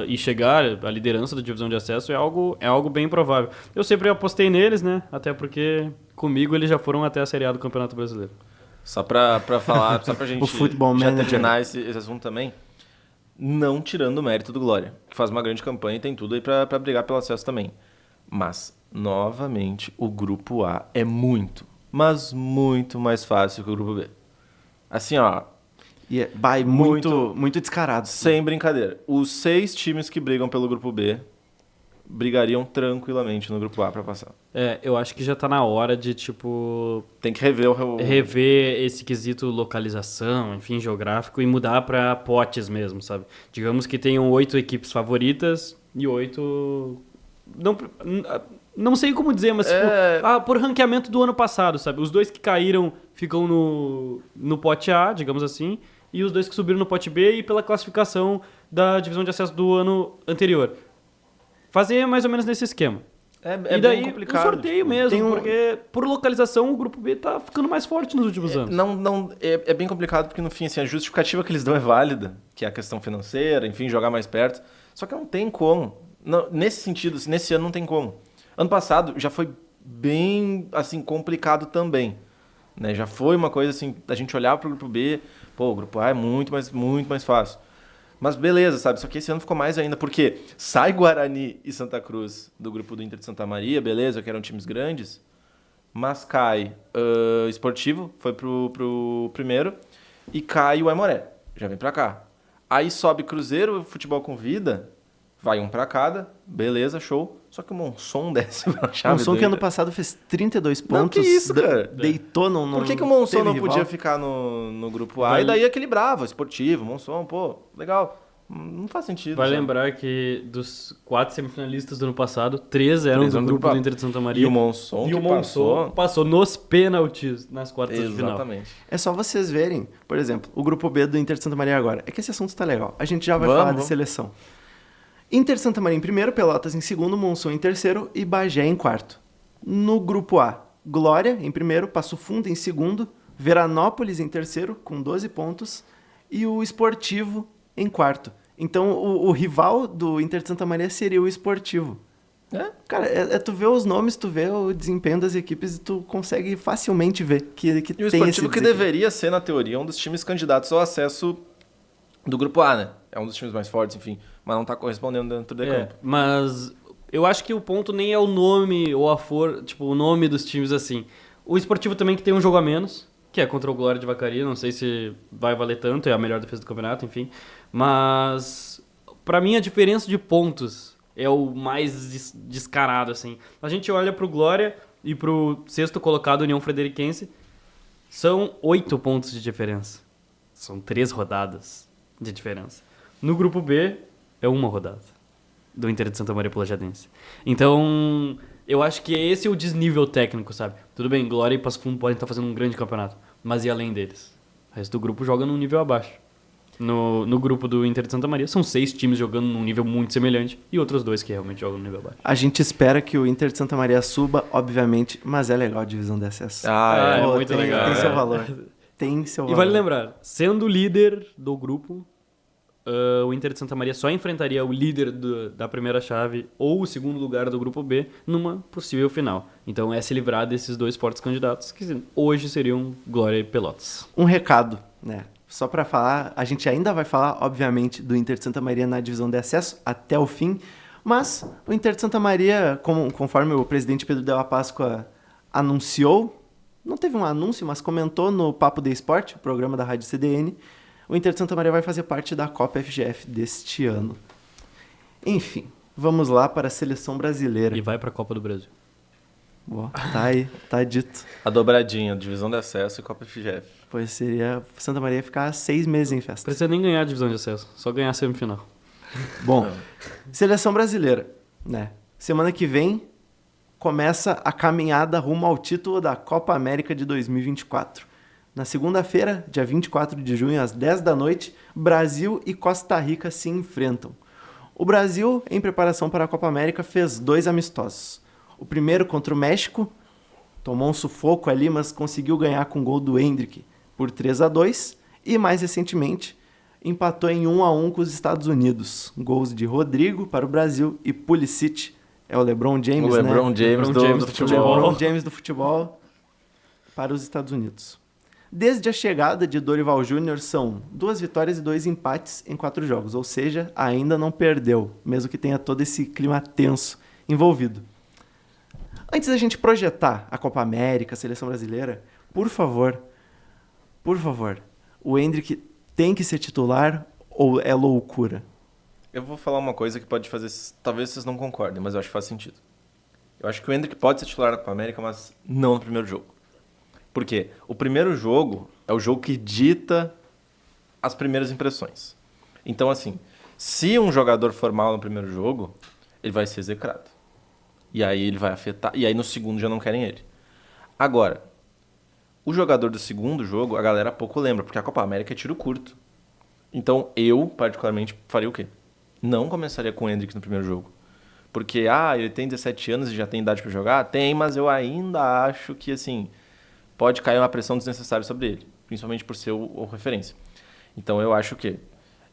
e chegar à liderança da divisão de acesso é algo bem provável. Eu sempre apostei neles, né? Até porque comigo eles já foram até a Série A do Campeonato Brasileiro. Só pra falar, só pra gente O futebol já manager. terminar esse assunto também, não tirando o mérito do Glória, que faz uma grande campanha e tem tudo aí pra brigar pelo acesso também. Mas, novamente, o Grupo A é muito, mas muito mais fácil que o Grupo B. Assim, ó, E vai muito descarado. sem brincadeira. Os 6 times que brigam pelo Grupo B brigariam tranquilamente no Grupo A pra passar. Eu acho que já tá na hora de, tipo, Tem que rever rever esse quesito localização, enfim, geográfico, e mudar pra potes mesmo, sabe? Digamos que tenham 8 equipes favoritas e 8... Não sei como dizer, mas tipo, por ranqueamento do ano passado, sabe? Os 2 que caíram ficam no pote A, digamos assim, e os 2 que subiram no pote B e pela classificação da divisão de acesso do ano anterior. Fazer mais ou menos nesse esquema. É e daí, bem complicado. um sorteio mesmo, porque por localização o grupo B tá ficando mais forte nos últimos anos. É bem complicado porque, no fim, assim, a justificativa que eles dão é válida, que é a questão financeira, enfim, jogar mais perto. Só que não tem como. Não, nesse sentido, assim, nesse ano não tem como. Ano passado já foi bem, assim, complicado também. Né? Já foi uma coisa, assim, a gente olhar pro grupo B, pô, o grupo A é muito mais fácil. Mas beleza, sabe? Só que esse ano ficou mais ainda, porque sai Guarani e Santa Cruz do grupo do Inter de Santa Maria, beleza, que eram times grandes, mas cai Esportivo, foi pro primeiro, e cai o Aimoré, já vem pra cá. Aí sobe Cruzeiro, Futebol com Vida, vai um pra cada, beleza, show. Só que o Monson desce pra chave. O Monson que ano passado fez 32 pontos. Não, que isso, cara? Deitou no... Por que o Monson não rival? podia ficar no grupo A? E daí equilibrava, Esportivo, Monson, pô, legal. Não faz sentido. Vai sabe? lembrar que dos 4 semifinalistas do ano passado, 3 eram do grupo do Inter de Santa Maria. E o Monson passou nos pênaltis nas quartas de final. Exatamente. É só vocês verem, por exemplo, o grupo B do Inter de Santa Maria agora. É que esse assunto tá legal. A gente já vai falar de seleção. Inter de Santa Maria em primeiro, Pelotas em segundo, Monson em terceiro e Bagé em quarto. No grupo A, Glória em primeiro, Passo Fundo em segundo, Veranópolis em terceiro com 12 pontos e o Esportivo em quarto. Então o rival do Inter de Santa Maria seria o Esportivo. Cara, tu vê os nomes, tu vê o desempenho das equipes e tu consegue facilmente ver que E o tem esse Esportivo que desequilíbrio. deveria ser, na teoria, um dos times candidatos ao acesso do Grupo A, né? É um dos times mais fortes, enfim, mas não tá correspondendo dentro de campo. Mas eu acho que o ponto nem é o nome ou o nome dos times assim. O Esportivo também que tem um jogo a menos, que é contra o Glória de Vacaria, não sei se vai valer tanto, é a melhor defesa do campeonato, enfim. Mas pra mim a diferença de pontos é o mais descarado, assim. A gente olha pro Glória e pro sexto colocado União Frederiquense, são 8 pontos de diferença. São 3 rodadas de diferença. No grupo B, é uma rodada do Inter de Santa Maria pro Lajadense. Então, eu acho que esse é o desnível técnico, sabe? Tudo bem, Glória e Passo Fundo podem estar fazendo um grande campeonato, mas e além deles? O resto do grupo joga num nível abaixo. No grupo do Inter de Santa Maria, são 6 times jogando num nível muito semelhante e outros 2 que realmente jogam num nível abaixo. A gente espera que o Inter de Santa Maria suba, obviamente, mas é legal a divisão de acesso. é Pô, muito legal. Tem seu valor. Tem seu E valor. vale lembrar, sendo o líder do grupo, o Inter de Santa Maria só enfrentaria o líder da primeira chave ou o segundo lugar do grupo B numa possível final. Então é se livrar desses 2 fortes candidatos, que hoje seriam Glória e Pelotas. Um recado, né? Só pra falar, a gente ainda vai falar, obviamente, do Inter de Santa Maria na divisão de acesso até o fim, mas o Inter de Santa Maria, conforme o presidente Pedro Della Páscoa anunciou, não teve um anúncio, mas comentou no Papo de Esporte, o programa da Rádio CDN, o Inter de Santa Maria vai fazer parte da Copa FGF deste ano. Enfim, vamos lá para a seleção brasileira. E vai pra Copa do Brasil. Boa, tá aí, tá dito. A dobradinha, divisão de acesso e Copa FGF. Pois seria Santa Maria ficar 6 meses em festa. Precisa nem ganhar a divisão de acesso, só ganhar a semifinal. Bom, seleção brasileira, né? Semana que vem começa a caminhada rumo ao título da Copa América de 2024. Na segunda-feira, dia 24 de junho, às 10 da noite, Brasil e Costa Rica se enfrentam. O Brasil, em preparação para a Copa América, fez 2 amistosos. O primeiro contra o México, tomou um sufoco ali, mas conseguiu ganhar com o gol do Endrick por 3-2. E mais recentemente, empatou em 1-1 com os Estados Unidos. Gols de Rodrigo para o Brasil e Pulisic, é o LeBron James, O LeBron né? James, do futebol. LeBron James do futebol para os Estados Unidos. Desde a chegada de Dorival Júnior, são 2 vitórias e 2 empates em 4 jogos, ou seja, ainda não perdeu, mesmo que tenha todo esse clima tenso envolvido. Antes da gente projetar a Copa América, a seleção brasileira, por favor, o Endrick tem que ser titular ou é loucura? Eu vou falar uma coisa que pode fazer... Talvez vocês não concordem, mas eu acho que faz sentido. Eu acho que o Endrick pode ser titular na Copa América, mas não no primeiro jogo. Por quê? O primeiro jogo é o jogo que dita as primeiras impressões. Então, assim, se um jogador for mal no primeiro jogo, ele vai ser execrado. E aí ele vai afetar... E aí no segundo já não querem ele. Agora, o jogador do segundo jogo, a galera pouco lembra, porque a Copa América é tiro curto. Então, eu, particularmente, faria o quê? Não começaria com o Endrick no primeiro jogo. Porque, ele tem 17 anos e já tem idade pra jogar? Tem, mas eu ainda acho que, assim, pode cair uma pressão desnecessária sobre ele. Principalmente por ser o referência. Então, eu acho que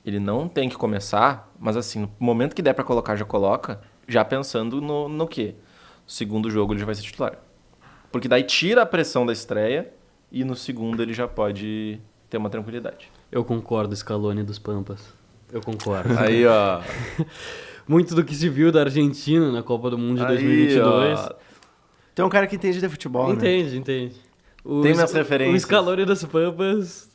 ele não tem que começar, mas, assim, no momento que der pra colocar, já coloca, já pensando no quê? No segundo jogo ele já vai ser titular. Porque daí tira a pressão da estreia e no segundo ele já pode ter uma tranquilidade. Eu concordo, Scaloni dos Pampas. Eu concordo. Aí, ó. Muito do que se viu da Argentina na Copa do Mundo de Aí, 2022. ó. Tem um cara que entende de futebol, né? Entende. Tem minhas referências. O Scaloni das Pampas...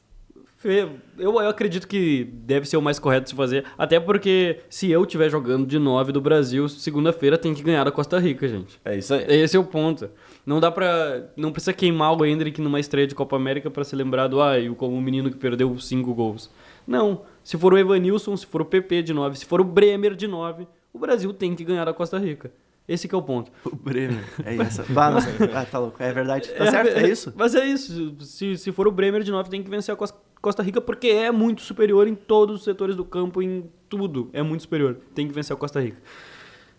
Eu acredito que deve ser o mais correto de se fazer. Até porque se eu estiver jogando de 9 do Brasil, segunda-feira tem que ganhar da Costa Rica, gente. É isso aí. Esse é o ponto. Não precisa queimar o Endrick numa estreia de Copa América pra ser lembrado, como o menino que perdeu 5 gols. Não. Se for o Evanilson, se for o PP de 9, se for o Bremer de 9, o Brasil tem que ganhar da Costa Rica. Esse que é o ponto. O Bremer, é isso. Tá louco, é verdade. Tá certo, é isso? Mas é isso. Se for o Bremer de 9, tem que vencer a Costa Rica, porque é muito superior em todos os setores do campo, em tudo. É muito superior. Tem que vencer a Costa Rica.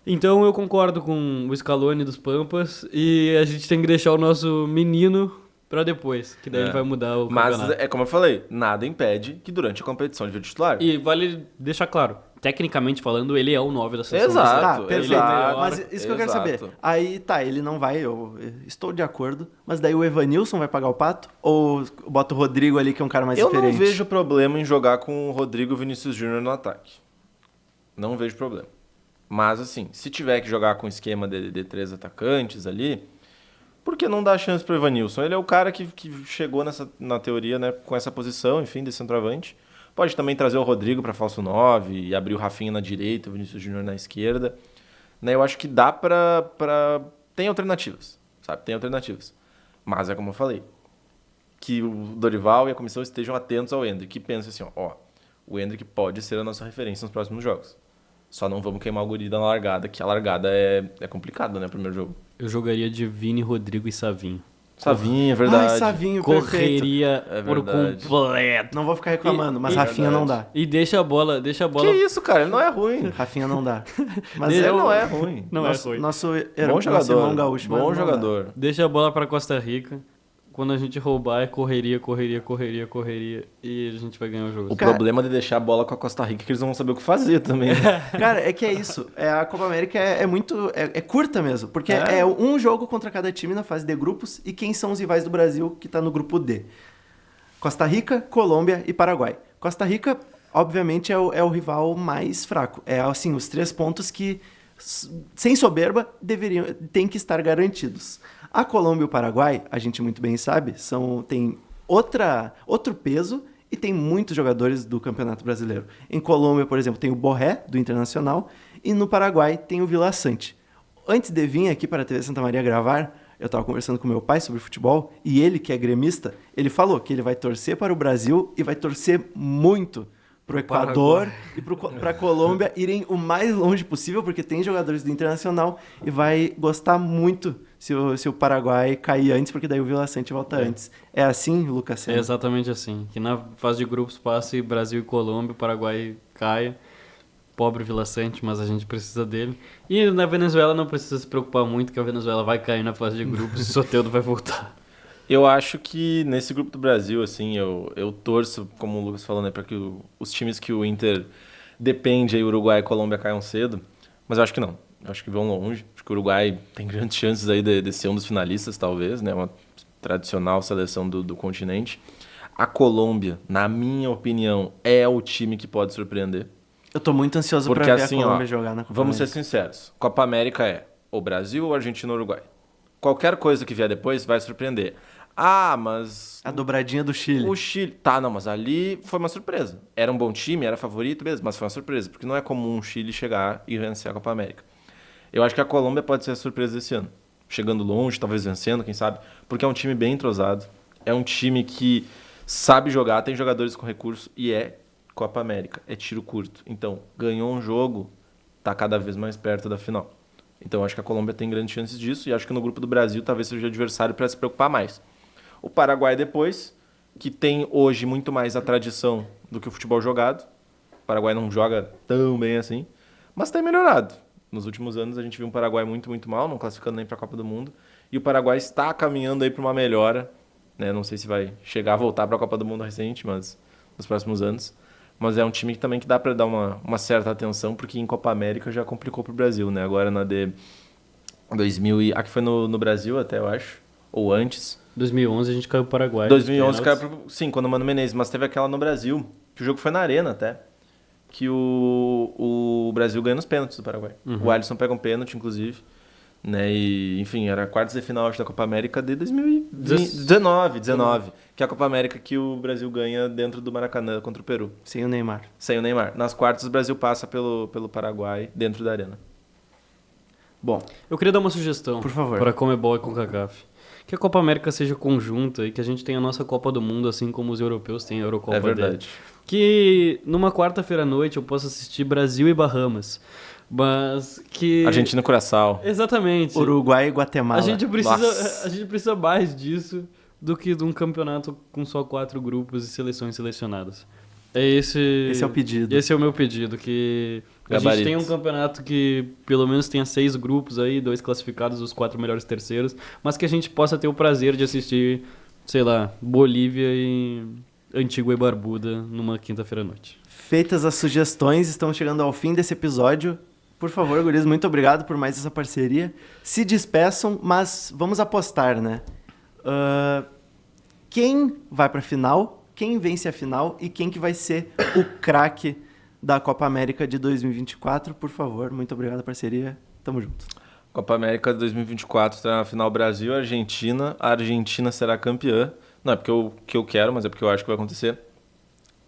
Então eu concordo com o Scaloni dos Pampas e a gente tem que deixar o nosso menino pra depois, que daí ele vai mudar o campeonato. Mas, é como eu falei, nada impede que durante a competição ele vire titular. E vale deixar claro, tecnicamente falando, ele é o 9 da seleção Exato. brasileira. Tá, perfeito. melhor. Mas isso que eu quero saber. Exato. Aí, tá, ele não vai, eu estou de acordo, mas daí o Evanilson vai pagar o pato? Ou bota o Rodrigo ali, que é um cara mais Eu experiente? não vejo problema em jogar com o Rodrigo e o Vinícius Júnior no ataque. Não vejo problema. Mas, assim, se tiver que jogar com esquema de 3 atacantes ali, por que não dar chance pro Evanilson? Ele é o cara que chegou na teoria, né, com essa posição, enfim, de centroavante. Pode também trazer o Rodrigo para falso 9 e abrir o Rafinha na direita, o Vinícius Júnior na esquerda. Né, eu acho que dá pra... Tem alternativas, sabe? Tem alternativas. Mas é como eu falei, que o Dorival e a comissão estejam atentos ao Endrick, que pensem assim, ó, o Endrick pode ser a nossa referência nos próximos jogos. Só não vamos queimar o guri na largada, que a largada é complicada, né, primeiro jogo. Eu jogaria de Vini, Rodrigo e Savinho. Savinho, é verdade. Ai, Savinho, perfeito. Correria É por verdade. completo. Não vou ficar reclamando, mas E- Rafinha não dá. verdade. E deixa a bola... Que isso, cara? Ele não é ruim. Rafinha não dá. Mas Ele eu, não é ruim. Não nosso, é ruim. Nosso, Bom nosso jogador. irmão gaúcho, mas Bom não dá. jogador. Deixa a bola pra Costa Rica. Quando a gente roubar é correria, correria, correria, correria. E a gente vai ganhar o jogo. O Cara- problema de deixar a bola com a Costa Rica é que eles não vão saber o que fazer também. Cara, é que é isso. A Copa América é muito... É curta mesmo. Porque É. é um jogo contra cada time na fase de grupos. E quem são os rivais do Brasil que tá no grupo D? Costa Rica, Colômbia e Paraguai. Costa Rica, obviamente, é o rival mais fraco. É, assim, os 3 pontos que, sem soberba, têm que estar garantidos. A Colômbia e o Paraguai, a gente muito bem sabe, tem outro peso e tem muitos jogadores do Campeonato Brasileiro. Em Colômbia, por exemplo, tem o Borré, do Internacional, e no Paraguai tem o Vila Sante. Antes de vir aqui para a TV Santa Maria gravar, eu estava conversando com meu pai sobre futebol, e ele, que é gremista, ele falou que ele vai torcer para o Brasil e vai torcer muito para o Equador e para a Colômbia irem o mais longe possível, porque tem jogadores do Internacional e vai gostar muito se o Paraguai cair antes, porque daí o Vila Sante volta antes. É assim, Lucas É Senna? exatamente assim. Que na fase de grupos passe Brasil e Colômbia, o Paraguai caia. Pobre Vila Sante, mas a gente precisa dele. E na Venezuela não precisa se preocupar muito, que a Venezuela vai cair na fase de grupos e o Soteldo vai voltar. Eu acho que nesse grupo do Brasil, assim, eu torço, como o Lucas falou, né, para que os times que o Inter depende, aí Uruguai e Colômbia caiam cedo, mas eu acho que não. Eu acho que vão longe. Acho que o Uruguai tem grandes chances aí de ser um dos finalistas, talvez, né, uma tradicional seleção do continente. A Colômbia, na minha opinião, é o time que pode surpreender. Eu tô muito ansioso Porque para ver assim, a Colômbia ó, jogar na Copa vamos ser América. sinceros. Copa América é ou Brasil ou Argentina ou Uruguai. Qualquer coisa que vier depois vai surpreender. Ah, mas A dobradinha do Chile. o Chile... Tá, não, mas ali foi uma surpresa. Era um bom time, era favorito, beleza, mas foi uma surpresa. Porque não é comum o Chile chegar e vencer a Copa América. Eu acho que a Colômbia pode ser a surpresa desse ano. Chegando longe, talvez vencendo, quem sabe. Porque é um time bem entrosado. É um time que sabe jogar, tem jogadores com recurso e é Copa América. É tiro curto. Então, ganhou um jogo, tá cada vez mais perto da final. Então, eu acho que a Colômbia tem grandes chances disso. E acho que no grupo do Brasil talvez seja o adversário para se preocupar mais. O Paraguai depois, que tem hoje muito mais a tradição do que o futebol jogado. O Paraguai não joga tão bem assim, mas tem melhorado. Nos últimos anos a gente viu um Paraguai muito, muito mal, não classificando nem para a Copa do Mundo. E o Paraguai está caminhando aí para uma melhora. Né? Não sei se vai chegar a voltar para a Copa do Mundo recente, mas nos próximos anos. Mas é um time que também que dá para dar uma certa atenção, porque em Copa América já complicou para o Brasil. Né? Agora na de 2000, aqui foi no Brasil até, eu acho, ou antes. 2011 a gente caiu pro Paraguai. 2011 caiu Pênaltis. sim, quando o Mano Menezes, mas teve aquela no Brasil, que o jogo foi na Arena até, que o Brasil ganha nos pênaltis do Paraguai. O Alisson pega um pênalti, inclusive, né, e enfim, era a quartas de final, acho, da Copa América de 2019, que é a Copa América que o Brasil ganha dentro do Maracanã contra o Peru, Sem o Neymar. sem o Neymar. Nas quartas o Brasil passa pelo Paraguai dentro da Arena. Bom, Eu queria dar uma sugestão Por favor. para Comebol e CONCACAF. Que a Copa América seja conjunta e que a gente tenha a nossa Copa do Mundo, assim como os europeus têm a Eurocopa É dele. verdade. Que numa quarta-feira à noite eu possa assistir Brasil e Bahamas. Mas que... Argentina e Curaçao. Exatamente. Uruguai e Guatemala. A gente Nossa. precisa mais disso do que de um campeonato com só 4 grupos e seleções selecionadas. Esse é o pedido. Esse é o meu pedido, que a gente Gabarito. tenha um campeonato que pelo menos tenha 6 grupos aí, 2 classificados, os 4 melhores terceiros, mas que a gente possa ter o prazer de assistir, sei lá, Bolívia e Antigua e Barbuda numa quinta-feira à noite. Feitas as sugestões, estamos chegando ao fim desse episódio. Por favor, guris, muito obrigado por mais essa parceria. Se despeçam, mas vamos apostar, né? Quem vai para a final, quem vence a final e quem que vai ser o craque da Copa América de 2024. Por favor, muito obrigado, parceria. Tamo junto. Copa América de 2024 terá na final Brasil e Argentina. A Argentina será campeã. Não é porque eu quero, mas é porque eu acho que vai acontecer.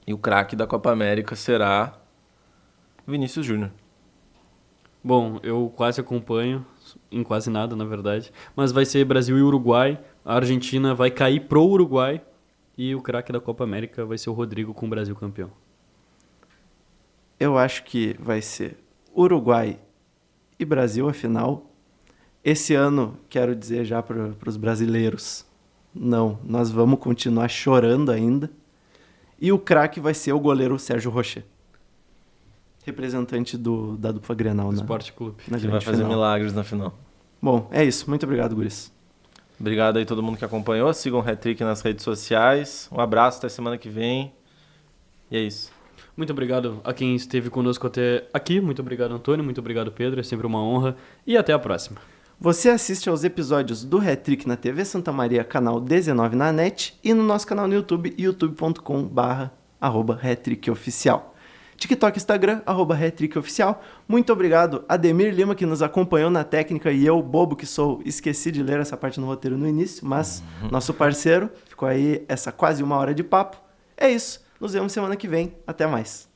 E o craque da Copa América será Vinícius Júnior. Bom, eu quase acompanho, em quase nada, na verdade. Mas vai ser Brasil e Uruguai. A Argentina vai cair pro Uruguai. E o craque da Copa América vai ser o Rodrigo com o Brasil campeão. Eu acho que vai ser Uruguai e Brasil a final. Esse ano, quero dizer já para os brasileiros, não, nós vamos continuar chorando ainda. E o craque vai ser o goleiro Sérgio Rocher, representante da dupla Grenal. Esporte Clube. Na Que vai fazer final. milagres na final. Bom, é isso. Muito obrigado, guris. Obrigado aí todo mundo que acompanhou. Sigam o Hat-Trick nas redes sociais. Um abraço, até semana que vem. E é isso. Muito obrigado a quem esteve conosco até aqui. Muito obrigado, Antônio. Muito obrigado, Pedro. É sempre uma honra. E até a próxima. Você assiste aos episódios do Hat-Trick na TV Santa Maria, canal 19 na NET, e no nosso canal no YouTube, youtube.com/hattrickoficial. TikTok, Instagram, @hattrickoficial. Muito obrigado, Ademir Lima, que nos acompanhou na técnica, e eu, bobo que sou, esqueci de ler essa parte no roteiro no início, mas nosso parceiro, ficou aí essa quase 1 hora de papo. É isso, nos vemos semana que vem. Até mais.